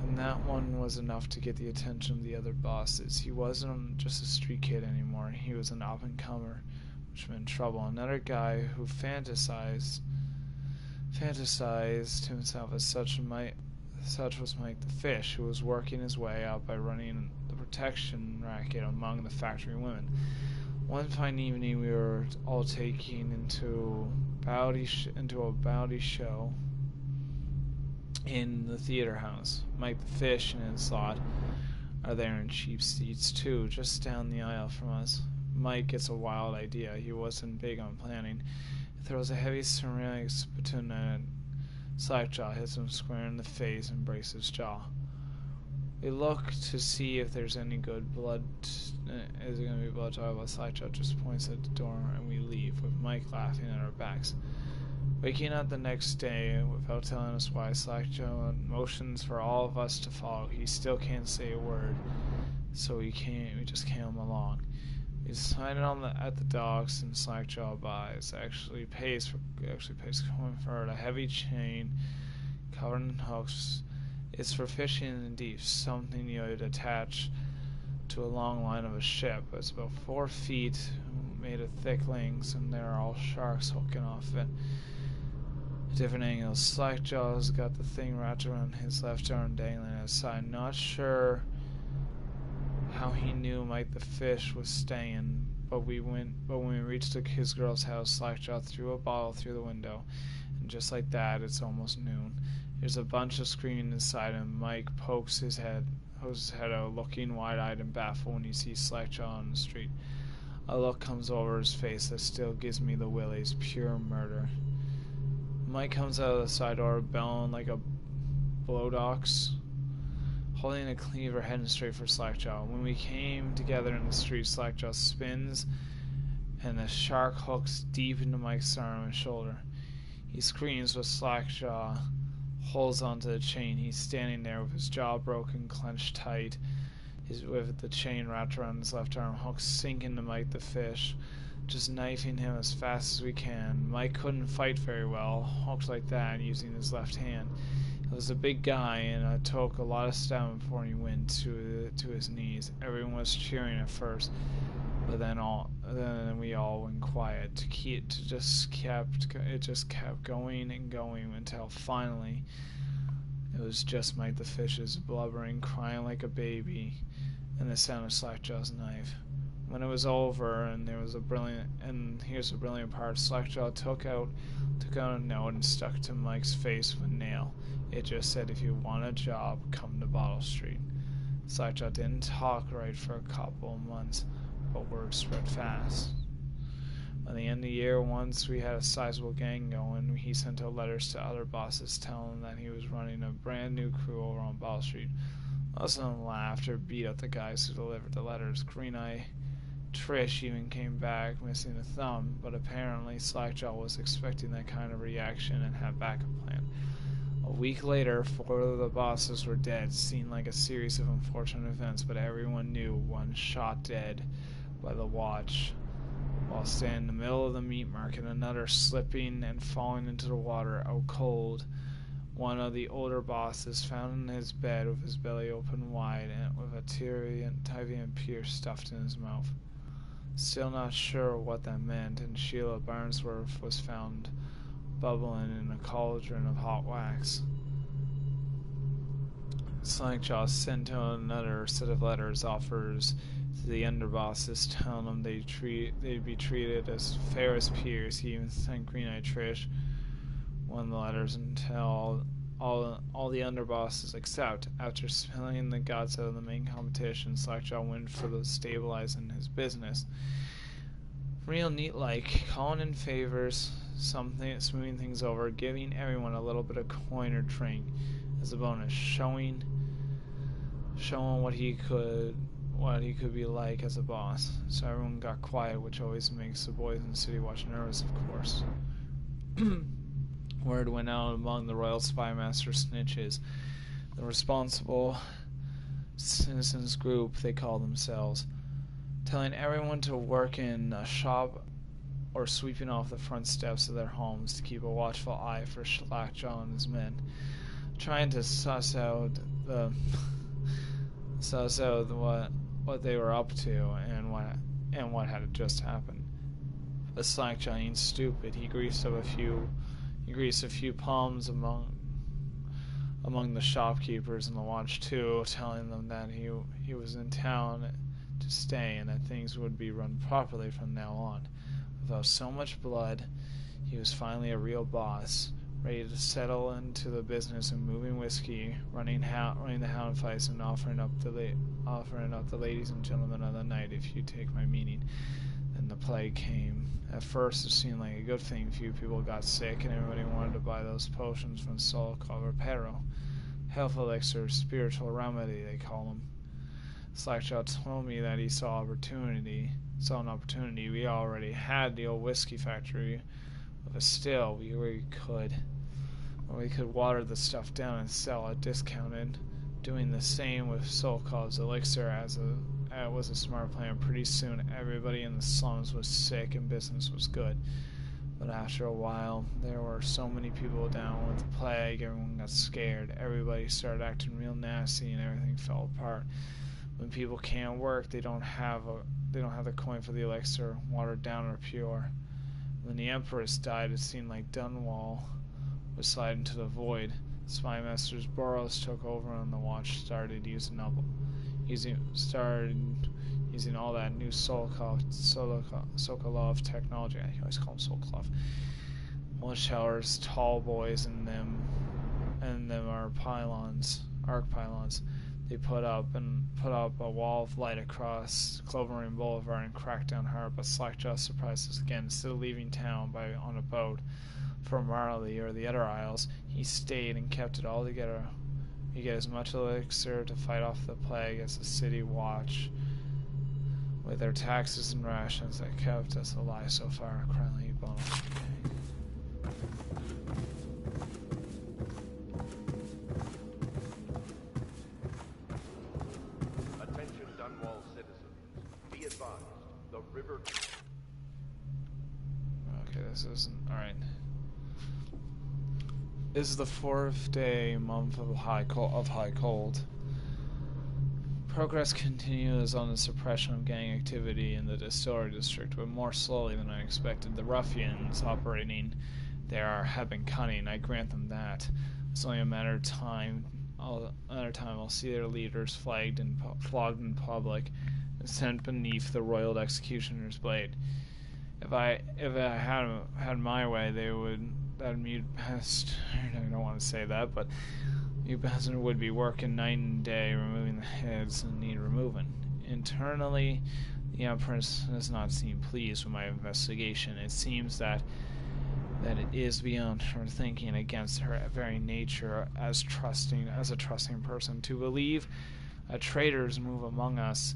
and that one was enough to get the attention of the other bosses. He wasn't just a street kid anymore. He was an up-and-comer, which meant trouble. Another guy who fantasized himself as such was Mike the Fish, who was working his way up by running the protection racket among the factory women. One fine evening, we were all taken into a Bowdy show in the theater house. Mike the Fish and his lot are there in cheap seats too, just down the aisle from us. Mike gets a wild idea. He wasn't big on planning. He throws a heavy ceramic spittoon at Slackjaw, hits him square in the face, and breaks his jaw. We look to see if there's any good blood. Is it going to be blood? But Slackjaw just points at the door, and we leave, with Mike laughing at our backs. Waking up the next day without telling us why, Slackjaw motions for all of us to follow. He still can't say a word, so we just came along. We decided at the docks, and Slackjaw buys. Actually pays going for it. A heavy chain covered in hooks. It's for fishing in the deep, something you would attach to a long line of a ship. It's about 4 feet, made of thick links, and there are all sharks hooking off it. At different angles. Slackjaw's got the thing wrapped around his left arm, dangling at his side. Not sure how he knew Mike the Fish was staying, but when we reached his girl's house, Slackjaw threw a bottle through the window, and just like that, it's almost noon. There's a bunch of screaming inside, and Mike pokes his head out, looking wide-eyed and baffled when he sees Slackjaw on the street. A look comes over his face that still gives me the willies. Pure murder. Mike comes out of the side door, bellowing like a blowdox, holding a cleaver heading straight for Slackjaw. When we came together in the street, Slackjaw spins, and the shark hooks deep into Mike's arm and shoulder. He screams, but Slackjaw holds onto the chain. He's standing there with his jaw broken, clenched tight, with the chain wrapped around his left arm. Hooks sink into Mike the Fish, just knifing him as fast as we can. Mike couldn't fight very well, hooked like that, using his left hand. He was a big guy, and it took a lot of stabbing before he went to his knees. Everyone was cheering at first, but then we all went quiet. It just kept going and going until finally it was just Mike the Fish's blubbering, crying like a baby, and the sound of Slackjaw's knife. When it was over, and here's the brilliant part, Slackjaw took out a note and stuck to Mike's face with a nail. It just said, "If you want a job, come to Bottle Street." Slackjaw didn't talk right for a couple of months, but word spread fast. By the end of the year, once we had a sizable gang going, he sent out letters to other bosses telling them that he was running a brand new crew over on Ball Street. Most of them laughed or beat up the guys who delivered the letters. Green Eye Trish even came back missing a thumb, but apparently Slackjaw was expecting that kind of reaction and had a backup plan. A week later, 4 of the bosses were dead. Seemed like a series of unfortunate events, but everyone knew one shot dead by the watch while standing in the middle of the meat market, another slipping and falling into the water out cold. One of the older bosses found in his bed with his belly open wide and with a Tyvian Pierce stuffed in his mouth. Still not sure what that meant, and Sheila Barnsworth was found bubbling in a cauldron of hot wax. Slackjaw sent out another set of letters, offers to the underbosses, telling them they'd be treated as fair as peers. He even sent Green Eye Trish one of the letters until all the underbosses accept. After spilling the guts out of the main competition, Slackjaw went for the stabilizing his business. Real neat like, calling in favors, smoothing things over, giving everyone a little bit of coin or drink as a bonus, showing what he could be like as a boss. So everyone got quiet, which always makes the boys in the city watch nervous, of course. Word went out among the Royal Spymaster snitches, the responsible citizens group they call themselves, telling everyone to work in a shop or sweeping off the front steps of their homes to keep a watchful eye for Slackjaw and his men, trying to suss out what they were up to and what had just happened. But Slackjaw ain't stupid. He greased a few palms among the shopkeepers in the watch too, telling them that he was in town to stay and that things would be run properly from now on. Without so much blood, he was finally a real boss, ready to settle into the business of moving whiskey, running the hound fights, and offering up the ladies and gentlemen of the night, if you take my meaning. Then the plague came. At first, it seemed like a good thing. Few people got sick, and everybody wanted to buy those potions from Sol Reparo. Health elixir, spiritual remedy, they call them. Slackjaw told me that he saw an opportunity. We already had the old whiskey factory with a still where we could water the stuff down and sell it discounted. Doing the same with Solkov's elixir was a smart plan. Pretty soon everybody in the slums was sick and business was good. But after a while, there were so many people down with the plague, everyone got scared. Everybody started acting real nasty and everything fell apart. When people can't work, they don't have the coin for the elixir, watered down or pure. When the Empress died, it seemed like Dunwall was sliding into the void. Spymaster's Burroughs took over and the watch started using all that new Sokolov technology. I always call them Sokolov. Watch towers, tall boys, and them are arc pylons. They put up a wall of light across Clovering Boulevard and cracked down hard, but Slackjaw surprised us again. Instead of leaving town on a boat from Marley or the other isles, he stayed and kept it all together. He get as much elixir to fight off the plague as the city watch. With their taxes and rations that kept us alive so far, currently bonus. Attention Dunwall citizens. Be advised, the river... Okay, this isn't... Alright. This is the 4th day month of high cold. Progress continues on the suppression of gang activity in the Distillery District, but more slowly than I expected. The ruffians operating there have been cunning, I grant them that. It's only a matter of time. I'll see their leaders flogged in public and sent beneath the royal executioner's blade. If I had my way, that mute pest, I don't want to say that, but you peasant would be working night and day removing the heads that need removing. Internally, The Empress does not seem pleased with my investigation. It seems that it is beyond her thinking, against her very nature as a trusting person, to believe traitors move among us.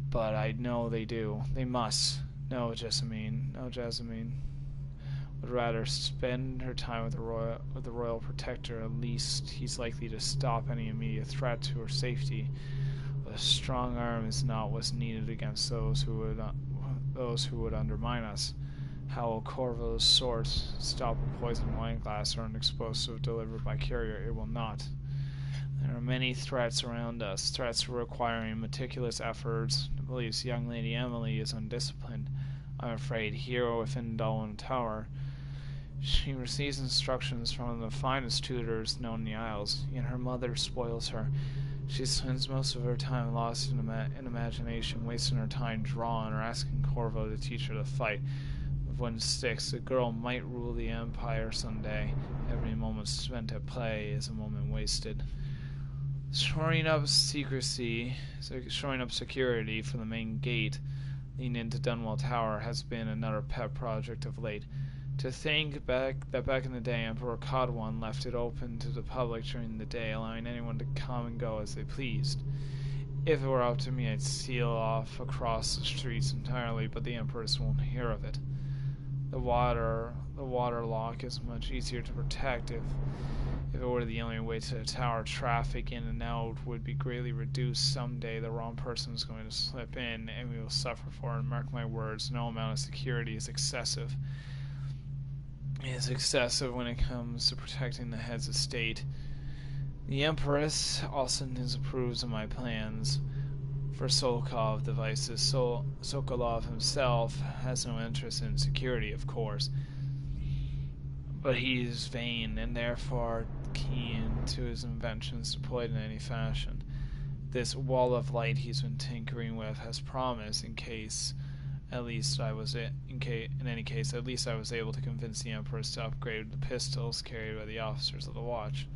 But I know they do. They must. No, Jessamine would rather spend her time with the royal protector. At least he's likely to stop any immediate threat to her safety. But a strong arm is not what's needed against those who would undermine us. How will Corvo's sword stop a poisoned wine glass or an explosive delivered by courier? It will not. There are many threats around us, threats requiring meticulous efforts. The police, young Lady Emily is undisciplined. I'm afraid here within Dalwyn Tower, she receives instructions from the finest tutors known in the Isles, yet her mother spoils her. She spends most of her time lost in imagination, wasting her time drawing or asking Corvo to teach her to fight. With wooden sticks, a girl might rule the Empire someday. Every moment spent at play is a moment wasted. Shoring up security for the main gate leading into Dunwell Tower has been another pet project of late. To think back in the day, Emperor Codwan left it open to the public during the day, allowing anyone to come and go as they pleased. If it were up to me, I'd seal off across the streets entirely, but the Empress won't hear of it. The water lock is much easier to protect. If it were the only way to the tower, traffic in and out would be greatly reduced. Someday the wrong person is going to slip in, and we will suffer for it. And mark my words, no amount of security is excessive. It is excessive when it comes to protecting the heads of state. The Empress also disapproves of my plans for Sokolov devices. Sokolov himself has no interest in security, of course, but he is vain and therefore keen to his inventions deployed in any fashion. This wall of light he's been tinkering with has promise in any case, at least I was able to convince the Empress to upgrade the pistols carried by the officers of the watch.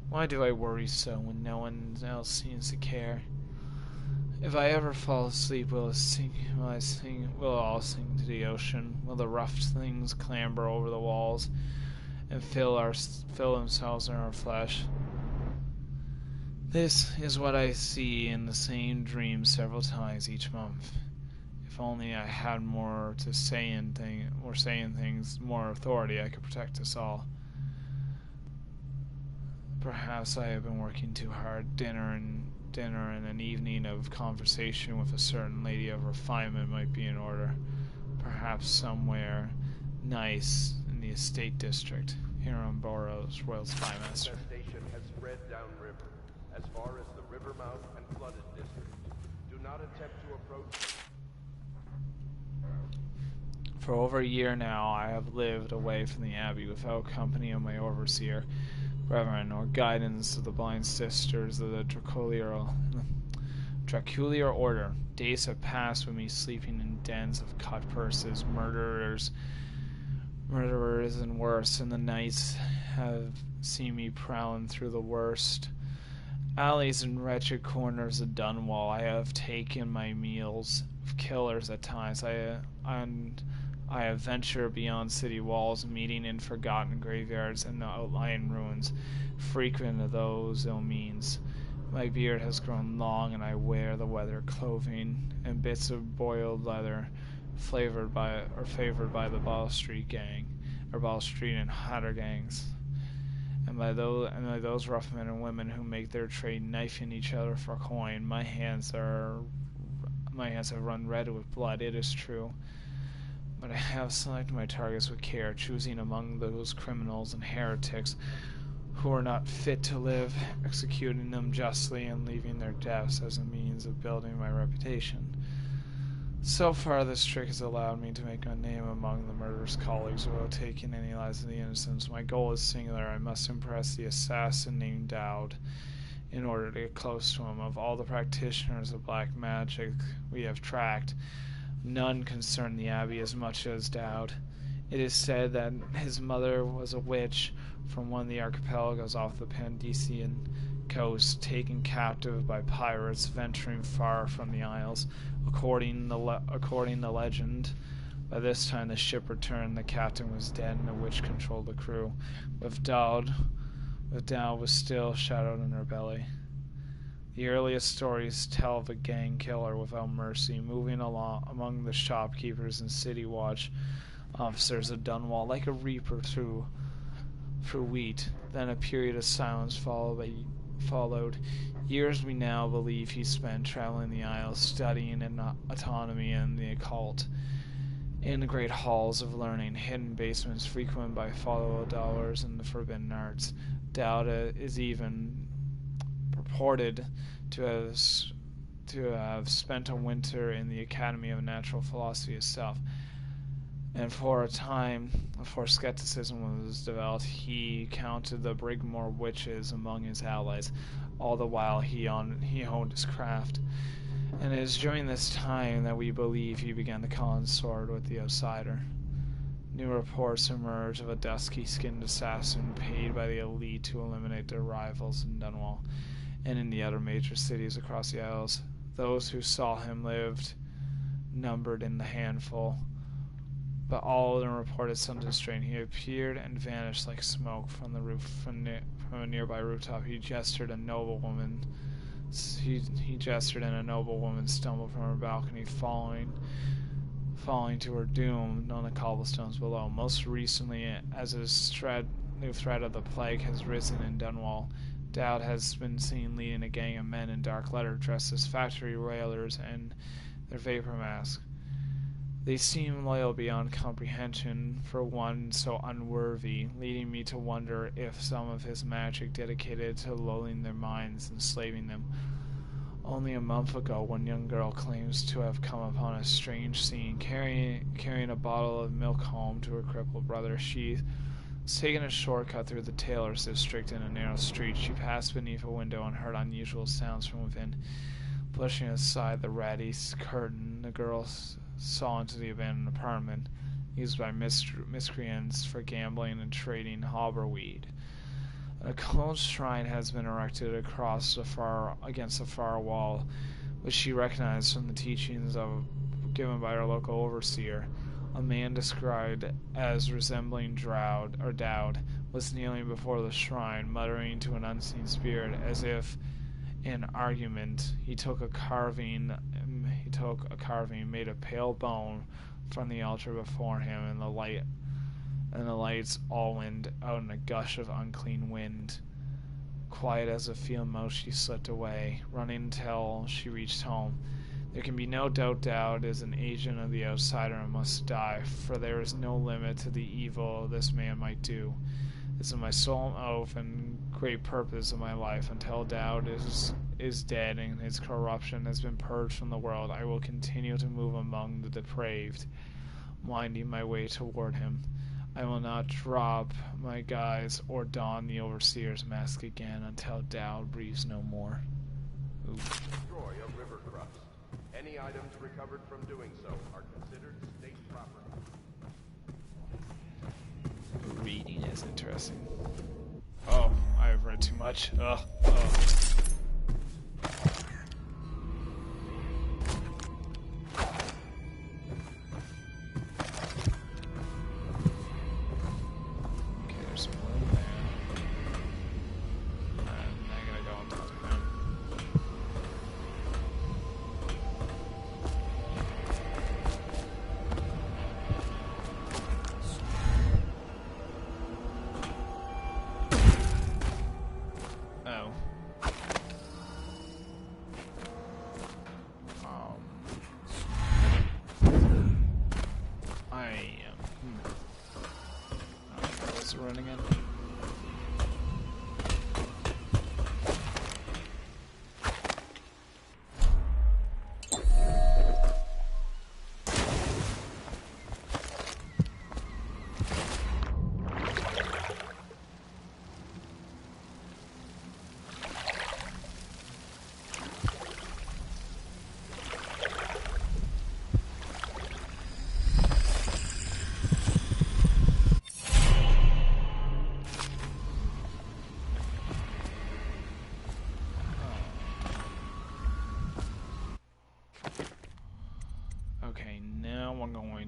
Why do I worry so when no one else seems to care? If I ever fall asleep, will it all sink to the ocean? Will the rough things clamber over the walls and fill themselves in our flesh? This is what I see in the same dream several times each month. If only I had more to say in things, more authority, I could protect us all. Perhaps I have been working too hard. Dinner and an evening of conversation with a certain lady of refinement might be in order. Perhaps somewhere nice in the estate district, here on Boros, Royal Spymaster. Infestation has spread downriver, as far as the river mouth and flooded district. Do not attempt to approach. For over a year now, I have lived away from the Abbey without company of my overseer, brethren, or guidance of the blind sisters of the Draculiar order. Days have passed with me sleeping in dens of cut purses, murderers and worse, and the nights have seen me prowling through the worst alleys and wretched corners of Dunwall. I have taken my meals of killers at times. I have ventured beyond city walls, meeting in forgotten graveyards and the outlying ruins, frequent of those ill means. My beard has grown long, and I wear the weather clothing and bits of boiled leather, favored by the Ball Street and Hatter gangs, and by those rough men and women who make their trade knifing each other for coin. My hands have run red with blood. It is true. But I have selected my targets with care, choosing among those criminals and heretics who are not fit to live, executing them justly, and leaving their deaths as a means of building my reputation. So far, this trick has allowed me to make a name among the murderous colleagues without taking any lives of the innocents. My goal is singular. I must impress the assassin named Dowd in order to get close to him. Of all the practitioners of black magic we have tracked, none concern the Abbey as much as Dowd. It is said that his mother was a witch from one of the archipelagos off the Pandician coast, taken captive by pirates venturing far from the Isles. According to legend, by this time the ship returned, the captain was dead, and a witch controlled the crew, with Dowd was still shadowed in her belly. The earliest stories tell of a gang killer without mercy, moving along among the shopkeepers and city watch officers of Dunwall like a reaper through wheat. Then a period of silence followed. Years we now believe he spent traveling the Isles, studying autonomy and the occult. In the great halls of learning, hidden basements frequented by followers and the forbidden arts. Dowd is even purported to have spent a winter in the Academy of Natural Philosophy itself. And for a time, before skepticism was developed, he counted the Brigmore witches among his allies. All the while, he honed his craft. And it is during this time that we believe he began the consort with the outsider. New reports emerge of a dusky-skinned assassin paid by the elite to eliminate their rivals in Dunwall and in the other major cities across the Isles. Those who saw him lived numbered in the handful, but all of them reported something strange. He appeared and vanished like smoke from the roof from a nearby rooftop. He gestured, and a noble woman stumbled from her balcony, falling to her doom on the cobblestones below. Most recently, as a new threat of the plague has risen in Dunwall, Dowd has been seen leading a gang of men in dark leather dressed as factory railers and their vapor masks. They seem loyal beyond comprehension for one so unworthy, leading me to wonder if some of his magic dedicated to lulling their minds, enslaving them. Only a month ago, one young girl claims to have come upon a strange scene, carrying a bottle of milk home to her crippled brother. She was taking a shortcut through the tailor's district in a narrow street. She passed beneath a window and heard unusual sounds from within. Pushing aside the ratty curtain, the girl saw into the abandoned apartment used by miscreants for gambling and trading hobberweed. An occult shrine has been erected against the far wall, which she recognized from the teachings given by her local overseer. A man described as resembling Dowd was kneeling before the shrine, muttering to an unseen spirit, as if in argument. He took a carving, made a pale bone from the altar before him, and the lights all went out in a gush of unclean wind. Quiet as a field mouse, she slipped away, running until she reached home. There can be no doubt Dowd is an agent of the outsider and must die, for there is no limit to the evil this man might do. This is my solemn oath and great purpose of my life. Until Dowd is dead and his corruption has been purged from the world, I will continue to move among the depraved, winding my way toward him. I will not drop my guise or don the overseer's mask again until Dowd breathes no more. Destroy a river crust. Any items recovered from doing so are considered state property. Reading is interesting. Oh, I've read too much. Ugh.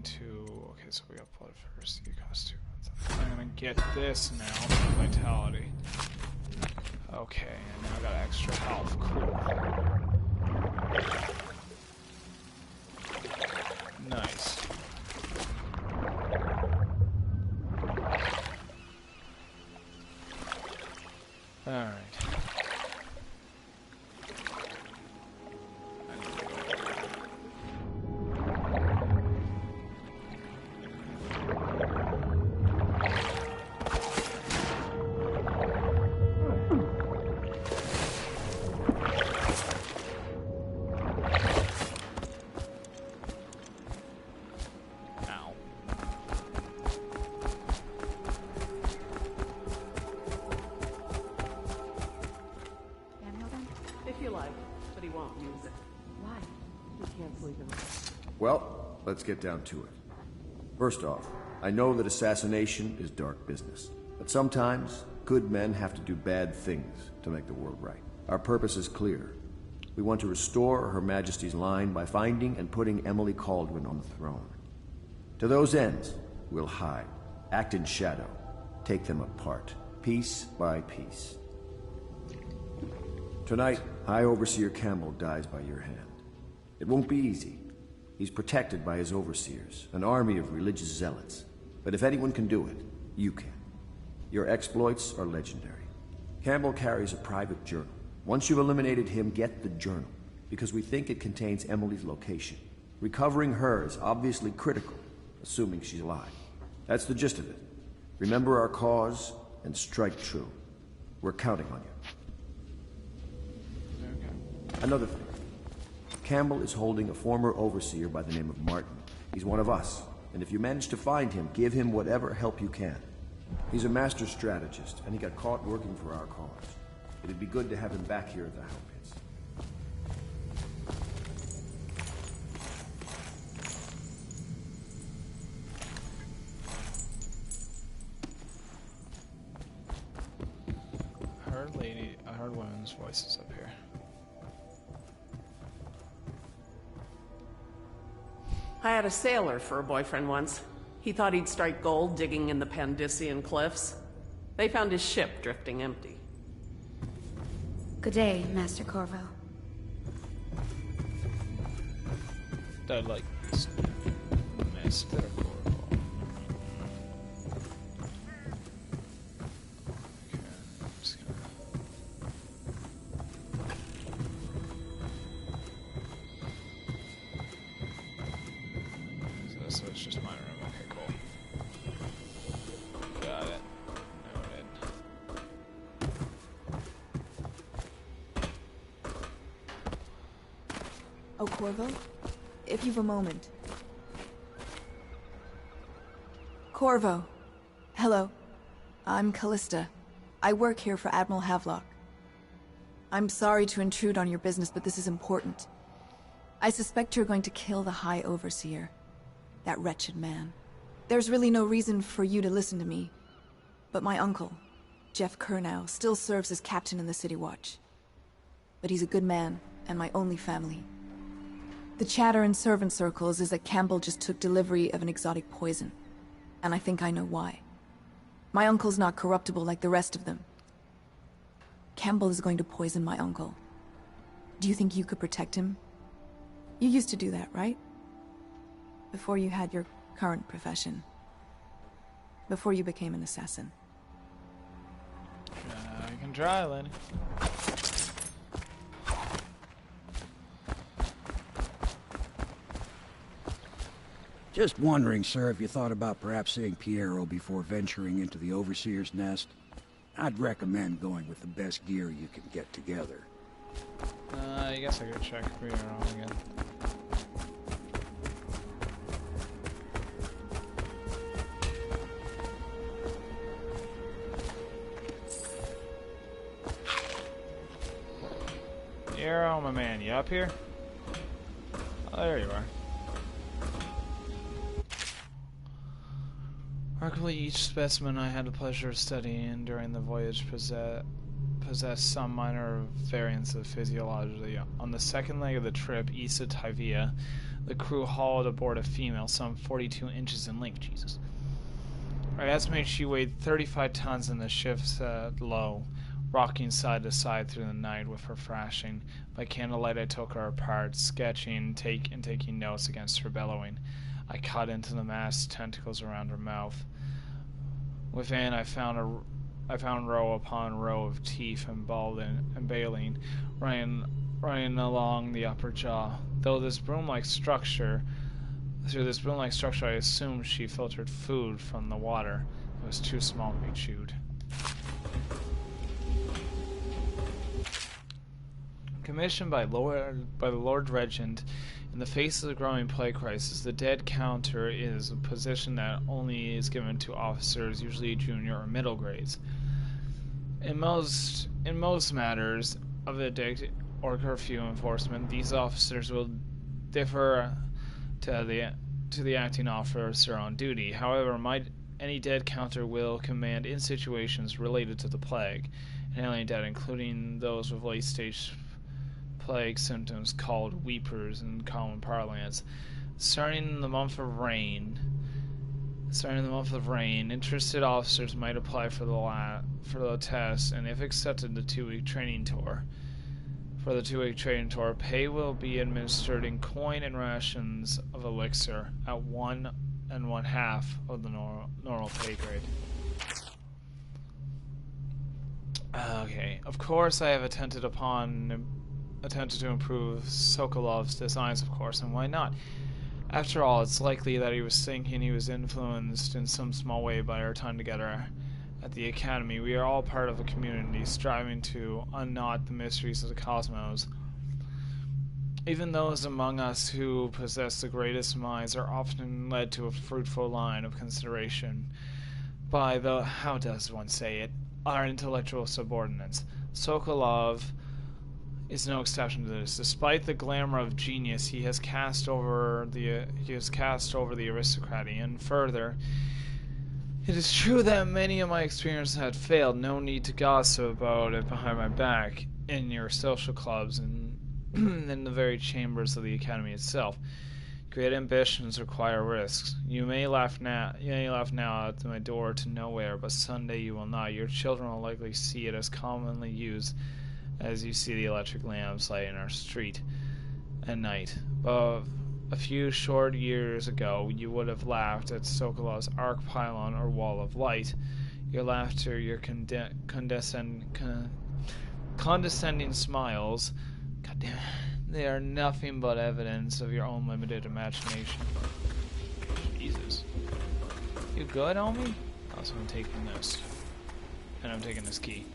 going to... Okay, so we got blood first. You cost 2 months. I'm gonna get this now for vitality. Okay, and now I got extra health. Cool. Nice. Alright. Well, let's get down to it. First off, I know that assassination is dark business, but sometimes good men have to do bad things to make the world right. Our purpose is clear. We want to restore Her Majesty's line by finding and putting Emily Kaldwin on the throne. To those ends, we'll hide, act in shadow, take them apart, piece by piece. Tonight, High Overseer Campbell dies by your hand. It won't be easy. He's protected by his overseers, an army of religious zealots. But if anyone can do it, you can. Your exploits are legendary. Campbell carries a private journal. Once you've eliminated him, get the journal, because we think it contains Emily's location. Recovering her is obviously critical, assuming she's alive. That's the gist of it. Remember our cause, and strike true. We're counting on you. Okay. Another thing. Campbell is holding a former overseer by the name of Martin. He's one of us, and if you manage to find him, give him whatever help you can. He's a master strategist, and he got caught working for our cause. It'd be good to have him back here at the Hell Pits. I heard women's voices up here. I had a sailor for a boyfriend once. He thought he'd strike gold digging in the Pandician cliffs. They found his ship drifting empty. Good day, Master Corvo. That like Master Corvo. Okay, I'm just gonna... So it's just my room. Okay, cool. Got it. Noted. Oh, Corvo? If you've a moment. Corvo. Hello. I'm Callista. I work here for Admiral Havelock. I'm sorry to intrude on your business, but this is important. I suspect you're going to kill the High Overseer. That wretched man. There's really no reason for you to listen to me. But my uncle, Jeff Kernow, still serves as captain in the City Watch. But he's a good man, and my only family. The chatter in servant circles is that Campbell just took delivery of an exotic poison. And I think I know why. My uncle's not corruptible like the rest of them. Campbell is going to poison my uncle. Do you think you could protect him? You used to do that, right? Before you had your current profession. Before you became an assassin. I can try, Lenny. Just wondering, sir, if you thought about perhaps seeing Piero before venturing into the Overseer's nest. I'd recommend going with the best gear you can get together. I guess I could check Piero again. Piero, my man, you up here? Oh, there you are. Arguably, each specimen I had the pleasure of studying during the voyage possessed some minor variance of physiology. On the second leg of the trip, east of Tivia, The crew hauled aboard a female, some 42 inches in length. Jesus. I estimate she weighed 35 tons and the ship set low, rocking side to side through the night with her thrashing. By candlelight I took her apart, sketching, taking notes against her bellowing. I cut into the mast's tentacles around her mouth. Within I found row upon row of teeth and baleen running along the upper jaw. Through this broom-like structure, I assumed she filtered food from the water. It was too small to be chewed. Commissioned by the Lord Regent, in the face of the growing plague crisis, the dead counter is a position that only is given to officers, usually junior or middle grades. In most matters of edict or curfew enforcement, these officers will differ to the acting officer on duty. However, any dead counter will command in situations related to the plague, and alien dead, including those with late-stage plague symptoms called weepers in common parlance. Starting in the month of rain, interested officers might apply for the test, and if accepted, the 2-week training tour. For the 2-week training tour, pay will be administered in coin and rations of elixir at 1 1/2 of the normal pay grade. Okay, of course I have attempted to improve Sokolov's designs, of course, and why not? After all, it's likely that he was thinking he was influenced in some small way by our time together at the Academy. We are all part of a community striving to unknot the mysteries of the cosmos. Even those among us who possess the greatest minds are often led to a fruitful line of consideration by the, how does one say it, our intellectual subordinates. Sokolov is no exception to this. Despite the glamour of genius he has cast over the aristocracy, and further, it is true that many of my experiences had failed. No need to gossip about it behind my back in your social clubs and in the very chambers of the Academy itself. Great ambitions require risks. You may laugh now at my door to nowhere, but someday you will not. Your children will likely see it as commonly used as you see the electric lamps lighting our street at night. But a few short years ago, you would have laughed at Sokolov's arc pylon or wall of light. Your laughter, your condescending smiles, goddamn, they are nothing but evidence of your own limited imagination. Jesus. You good, homie? Also, I'm taking this. And I'm taking this key.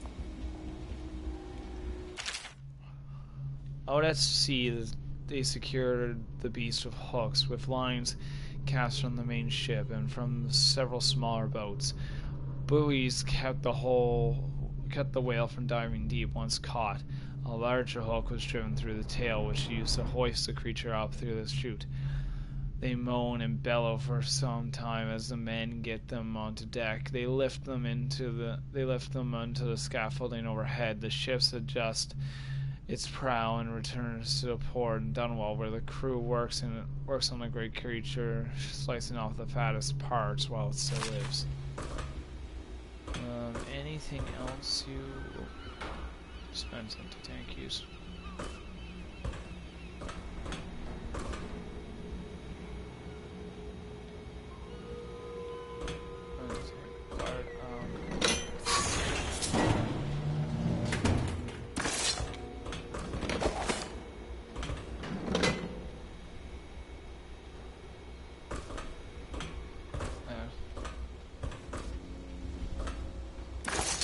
Out at sea, they secured the beast with hooks, with lines cast from the main ship and from several smaller boats. Buoys kept the whale from diving deep once caught. A larger hook was driven through the tail, which used to hoist the creature up through the chute. They moan and bellow for some time as the men get them onto deck. They lift them onto the scaffolding overhead. The ship adjusts its prow and returns to the port in Dunwell, where the crew works on the great creature, slicing off the fattest parts while it still lives. Anything else you spend some to tank use?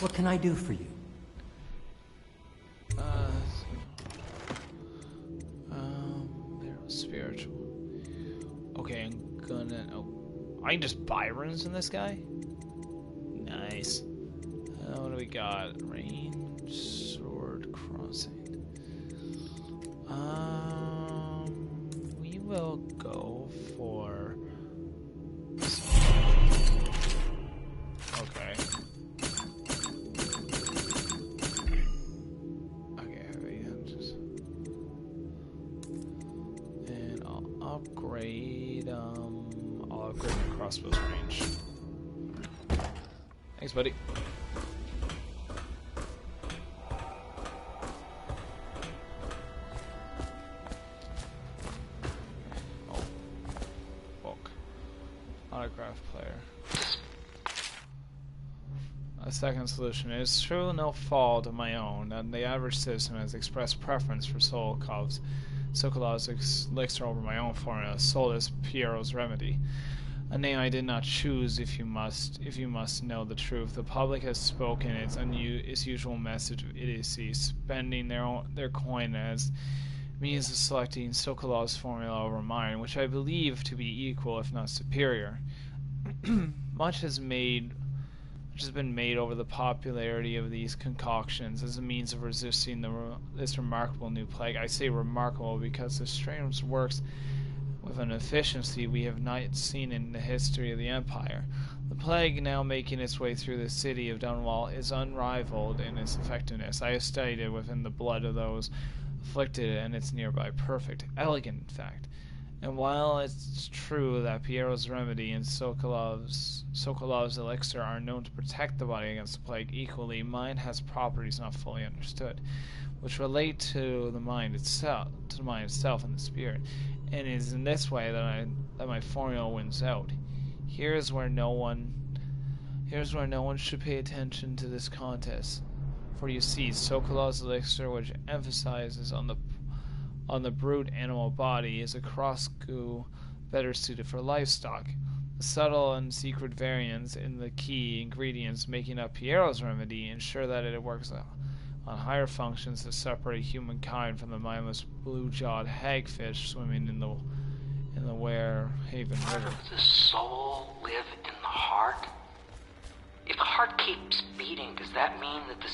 What can I do for you? Spiritual. Okay, I'm gonna... Oh, I can just buy runes in this guy? Nice. What do we got? Range, sword, crossing. We will go for... Okay. upgrade. I'll upgrade my crossbow's range. Thanks, buddy. Oh, book. Autograph player. A second solution. It is true no fault of my own that the average citizen has expressed preference for Sokolov's elixir over my own formula, sold as Piero's remedy. A name I did not choose. If you must know the truth, the public has spoken its usual message of idiocy, spending their coin as means of selecting Sokolov's formula over mine, which I believe to be equal, if not superior. Much has been made over the popularity of these concoctions as a means of resisting this remarkable new plague. I say remarkable because the strain works with an efficiency we have not seen in the history of the Empire. The plague now making its way through the city of Dunwall is unrivaled in its effectiveness. I have studied it within the blood of those afflicted, and it's nearby perfect, elegant in fact. And while it's true that Piero's remedy and Sokolov's elixir are known to protect the body against the plague equally, mine has properties not fully understood, which relate to the mind itself, and the spirit. And it is in this way that my formula wins out. Here's where no one should pay attention to this contest, for you see, Sokolov's elixir, which emphasizes on the brute animal body, is a cross-goo better suited for livestock. The subtle and secret variants in the key ingredients making up Piero's remedy ensure that it works on higher functions to separate humankind from the mindless blue-jawed hagfish swimming in the Ware Haven River. Does the soul live in the heart? If the heart keeps beating, does that mean that the...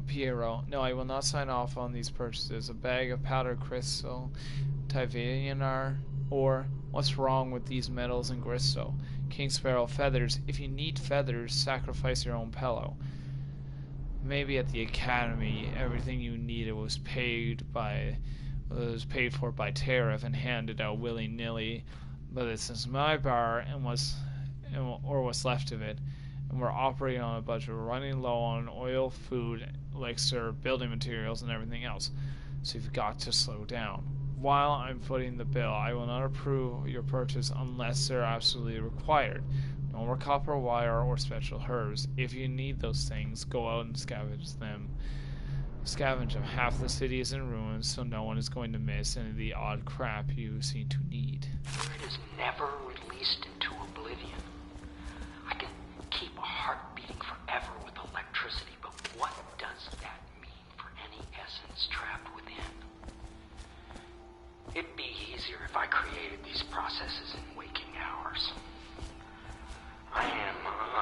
Piero, I will not sign off on these purchases. A bag of powdered crystal, Tivianar, or what's wrong with these metals and gristo? King Sparrow feathers. If you need feathers, sacrifice your own pillow. Maybe at the academy, everything you needed was paid for by tariff and handed out willy-nilly, but this is my bar or what's left of it. And we're operating on a budget. We're running low on oil, food, elixir, building materials, and everything else. So you've got to slow down. While I'm footing the bill, I will not approve your purchase unless they're absolutely required. No more copper wire or special herbs. If you need those things, go out and scavenge them. Half the city is in ruins, so no one is going to miss any of the odd crap you seem to need. It is never released into oblivion. I can keep a heart beating forever with electricity, but what does that mean for any essence trapped within? It'd be easier if I created these processes in waking hours. I am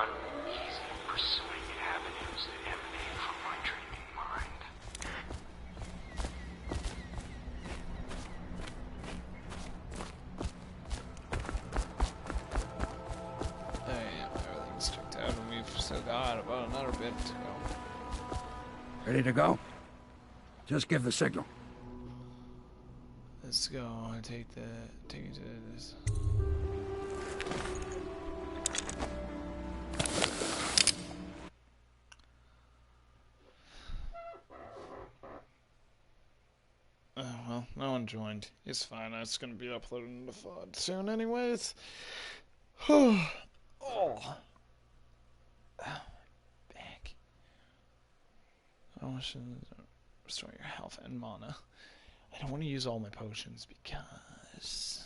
uneasy pursuing avenues that emanate from my dreaming mind. Everything's checked out, and we've still got about another bit to go. Ready to go? Just give the signal. Let's go and take you to this. Oh, well, no one joined. It's fine. It's going to be uploaded into FUD soon anyways. Oh. Back. I want to restore your health and mana. I don't want to use all my potions because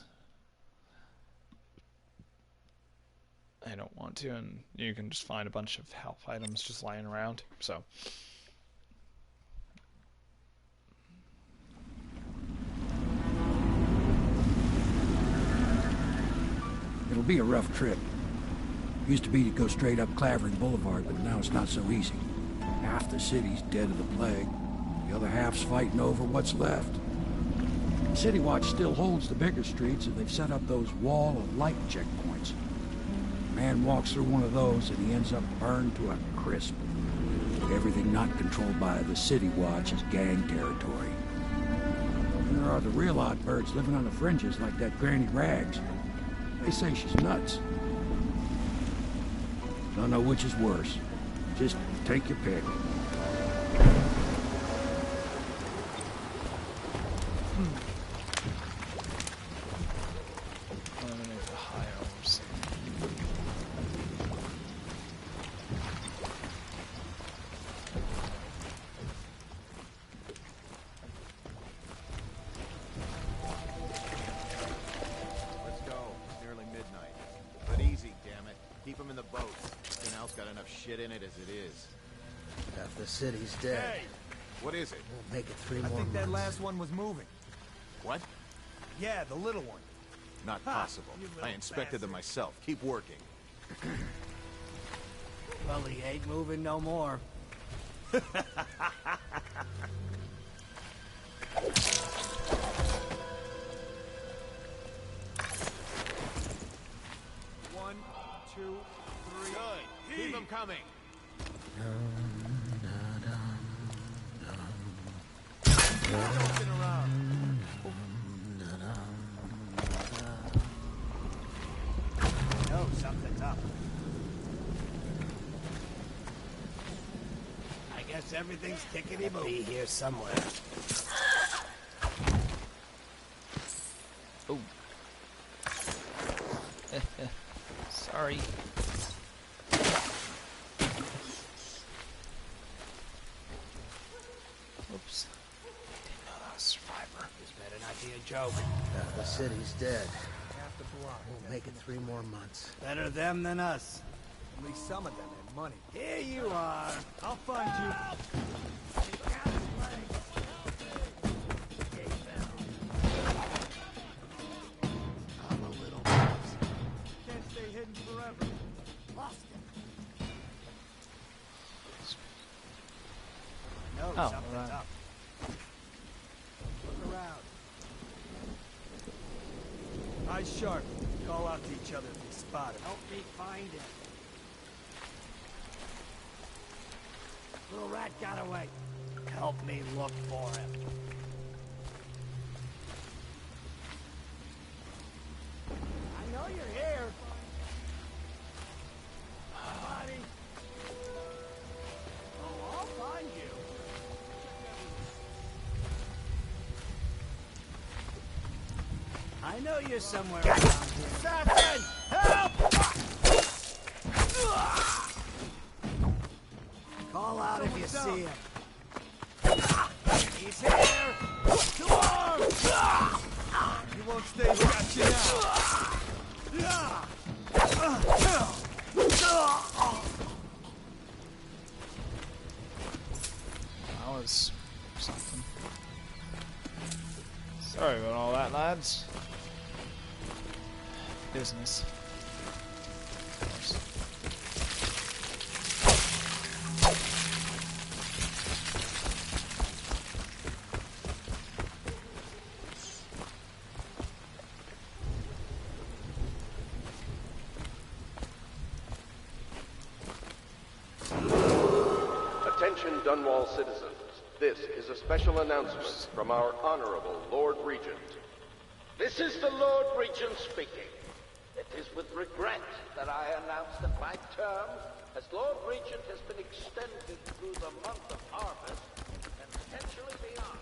I don't want to, and you can just find a bunch of health items just lying around, so... It'll be a rough trip. Used to be to go straight up Clavering Boulevard, but now it's not so easy. Half the city's dead of the plague. The other half's fighting over what's left. City Watch still holds the bigger streets, and they've set up those wall of light checkpoints. A man walks through one of those, and he ends up burned to a crisp. Everything not controlled by the City Watch is gang territory. there are the real odd birds living on the fringes like that Granny Rags. They say she's nuts. Don't know which is worse. Just take your pick. Eliminate the high overseer. Let's go. It's nearly midnight. But easy, damn it. Keep them in the boat. The canal's got enough shit in it as it is. Half the city's dead. Hey! What is it? We'll make it 3 more I think that months. last one was moving. What? Yeah, the little one. Not possible. I inspected them myself. Keep working. Well, he ain't moving no more. One, two, three. Good. Keep them coming. Joking around. No, something's up. I guess everything's tickety-boo. Be here somewhere. Oh. Sorry. Oops. Didn't know that was a survivor. This better not be a joke. The city's dead. Half the block. We'll make it 3 more months. Better them than us. At least some of them had money. Here you are. I'll find you. I'm a little lost. Can't stay hidden forever. Lost it. No, Oh, something's right. up. Look around. Eyes sharp. Call out to each other if you spot it. Help me find it. Little rat got away. Help me look for him. I know you're here. Somebody. Oh, I'll find you. I know you're somewhere around here. Assassin! Help! Call out if you see him. He's here! Come on! You won't stay got you That was something. Sorry about all that, lads. Business. Of course. Attention Dunwall citizens. This is a special announcement from our Honorable Lord Regent. This is the Lord Regent speaking. It is with regret that I announce that my term as Lord Regent has been extended through the month of harvest and potentially beyond.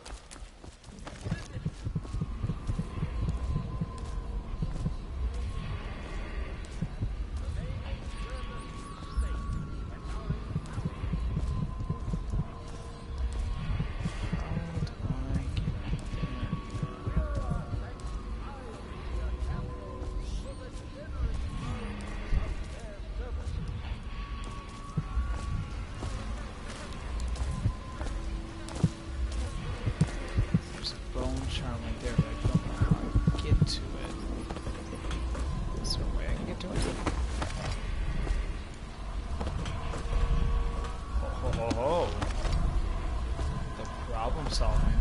There's a bone charm right there, but I don't know how to get to it. Is there a way I can get to it? Ho ho ho ho! The problem solving.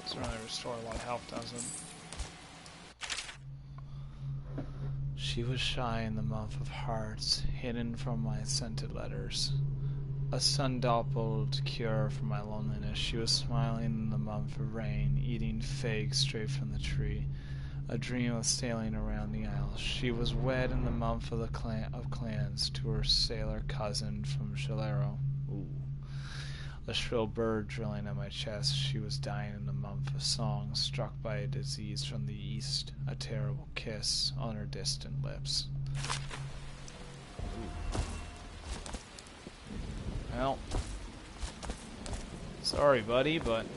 Doesn't really restore a lot of health, does it? She was shy in the month of hearts, hidden from my scented letters. A sun-dappled cure for my loneliness. She was smiling in the month of rain, eating figs straight from the tree. A dream of sailing around the isles. She was wed in the month of the clans to her sailor cousin from Chalero. Ooh. A shrill bird drilling at my chest. She was dying in the month of song, struck by a disease from the east. A terrible kiss on her distant lips. Well, sorry, buddy, but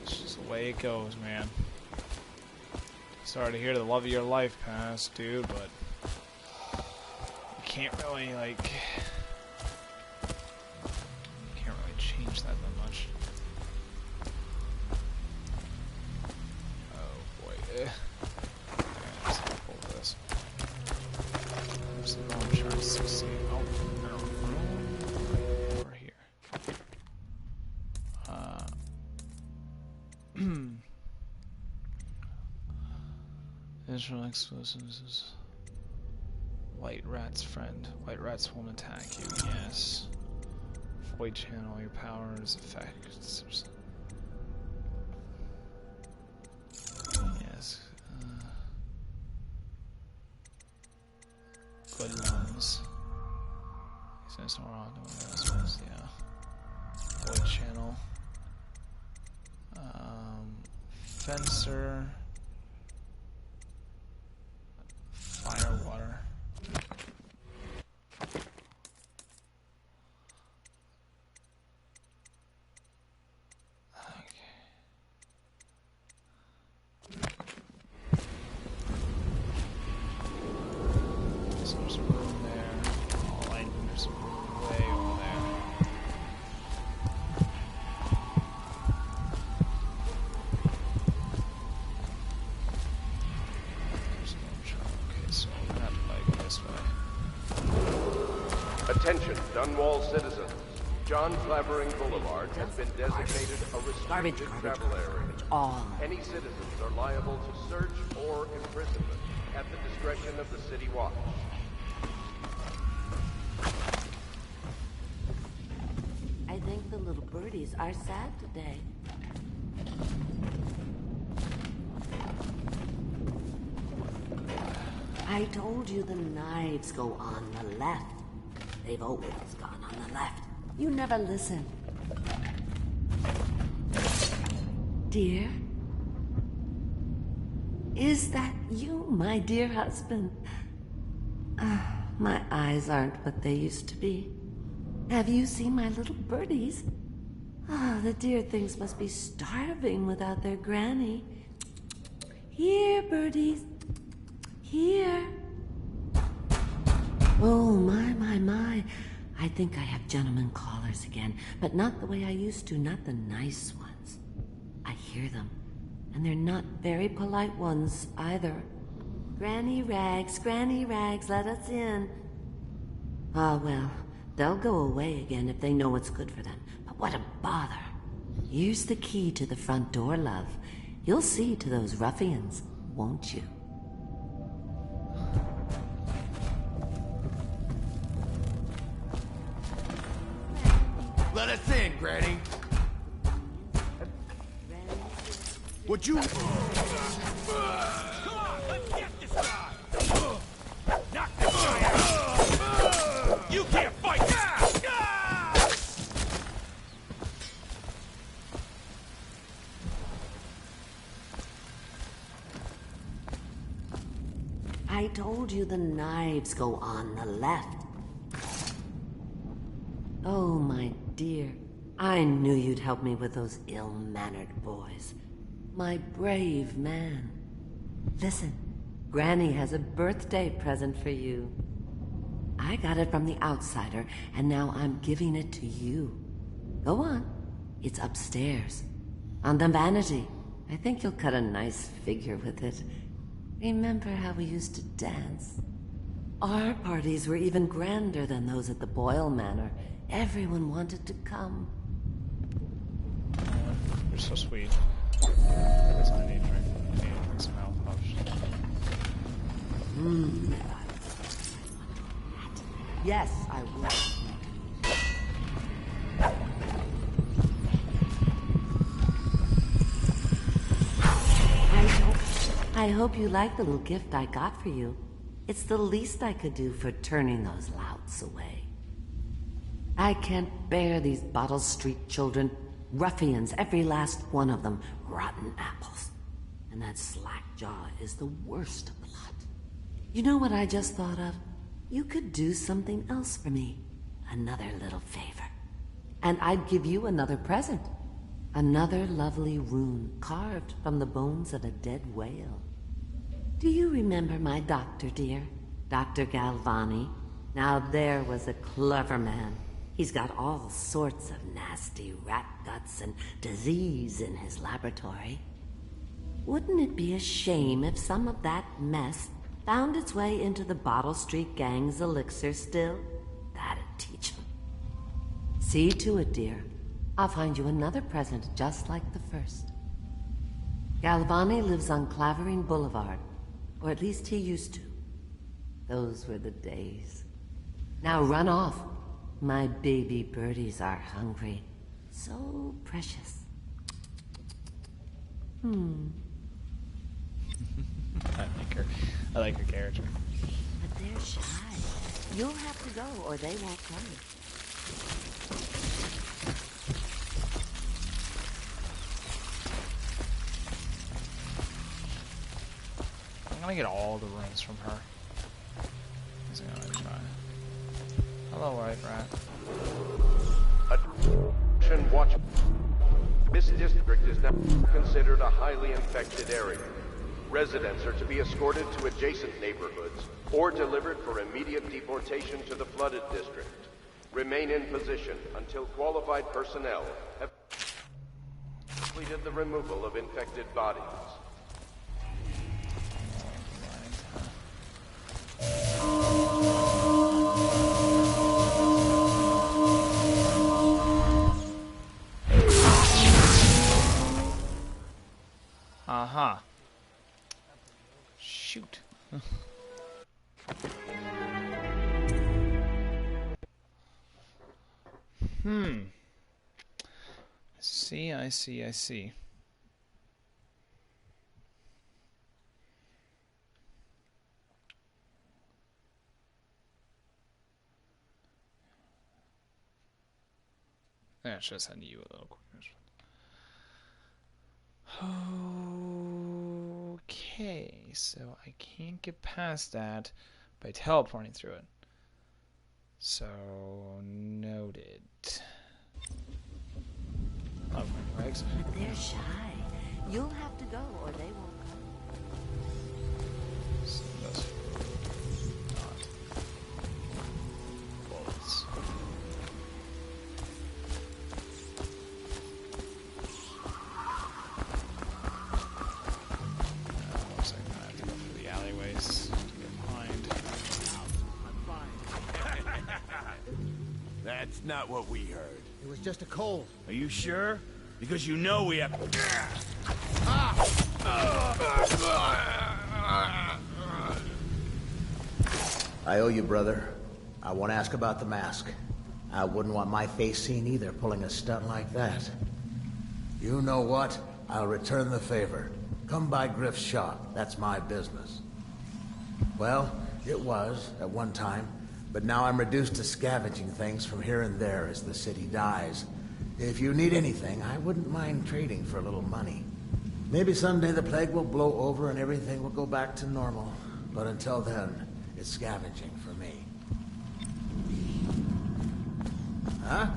it's just the way it goes, man. Sorry to hear the love of your life passed, dude, but you can't really, like, change that much. Oh boy. Let's hold this. I'm trying to succeed. Oh, no. Over here. Additional explosives is White Rat's friend. White Rats won't attack you, yes. Void channel your powers, effects. Yes. Good ones. There's no wrong doing this ones, yeah. Void channel. Fencer. Fire water. Attention, Dunwall citizens. John Clavering Boulevard has been designated a restricted travel area. Any citizens are liable to search or imprisonment at the discretion of the City Watch. I think the little birdies are sad today. I told you the knives go on the left. They've always gone on the left. You never listen. Dear? Is that you, my dear husband? My eyes aren't what they used to be. Have you seen my little birdies? The dear things must be starving without their granny. Here, birdies. Here. Oh, my. I think I have gentlemen callers again, but not the way I used to, not the nice ones. I hear them, and they're not very polite ones either. Granny Rags, let us in. Ah, well, they'll go away again if they know what's good for them. But what a bother. Here's the key to the front door, love. You'll see to those ruffians, won't you? Let us in, Granny. Would you... Come on, let's get this guy! Knock this guy out! You can't fight! I told you the knives go on the left. Oh, my dear. I knew you'd help me with those ill-mannered boys. My brave man. Listen, Granny has a birthday present for you. I got it from the outsider, and now I'm giving it to you. Go on. It's upstairs. On the vanity. I think you'll cut a nice figure with it. Remember how we used to dance? Our parties were even grander than those at the Boyle Manor. Everyone wanted to come. You're so sweet. I need to drink some alcohol. Yes, I will. I hope you like the little gift I got for you. It's the least I could do for turning those louts away. I can't bear these Bottle Street children. Ruffians, every last one of them. Rotten apples. And that Slackjaw is the worst of the lot. You know what I just thought of? You could do something else for me. Another little favor. And I'd give you another present. Another lovely rune carved from the bones of a dead whale. Do you remember my doctor, dear? Dr. Galvani? Now there was a clever man. He's got all sorts of nasty rat guts and disease in his laboratory. Wouldn't it be a shame if some of that mess found its way into the Bottle Street Gang's elixir still? That'd teach him. See to it, dear. I'll find you another present just like the first. Galvani lives on Clavering Boulevard, or at least he used to. Those were the days. Now run off. My baby birdies are hungry. So precious. I like her character. But they're shy. You'll have to go, or they won't come. I'm gonna get all the runes from her. I'm gonna try. Hello, White Rat. Attention, watch. This district is now considered a highly infected area. Residents are to be escorted to adjacent neighborhoods or delivered for immediate deportation to the flooded district. Remain in position until qualified personnel have completed the removal of infected bodies. Uh-huh. Shoot. I see. Yeah, should have sent you a little quicker. Okay, so I can't get past that by teleporting through it. So, noted. Love my legs. They're shy. You'll have to go, or they won't come. So that's not bullets. Looks like I'm gonna have to go through the alleyways to get behind. That's not what we heard. It was just a cold. Are you sure? Because you know we have... I owe you, brother. I won't ask about the mask. I wouldn't want my face seen either, pulling a stunt like that. You know what? I'll return the favor. Come by Griff's shop. That's my business. Well, it was, at one time. But now I'm reduced to scavenging things from here and there as the city dies. If you need anything, I wouldn't mind trading for a little money. Maybe someday the plague will blow over and everything will go back to normal. But until then, it's scavenging for me. Huh?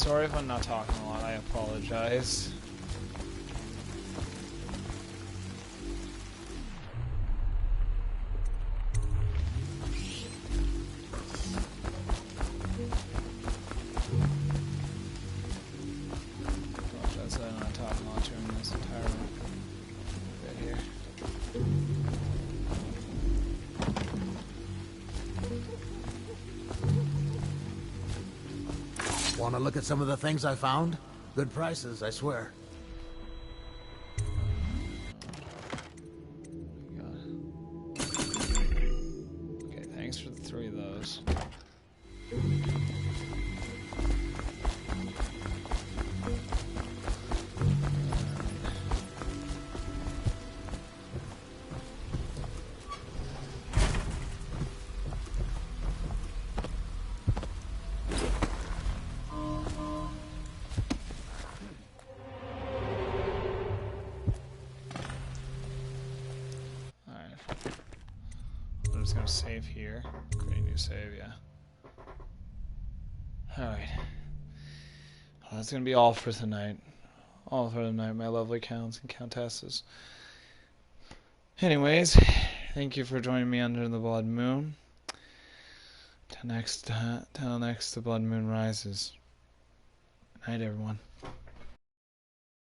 Sorry if I'm not talking a lot, I apologize. Apologize that I'm not talking a lot during this entire bit here. Want to look at some of the things I found? Good prices, I swear. Okay, thanks for the 3 of those. I'm just gonna save here. Create a new save, yeah. Alright. Well, that's gonna be all for tonight. All for tonight, my lovely counts and countesses. Anyways, thank you for joining me under the blood moon. Till next the blood moon rises. Good night, everyone.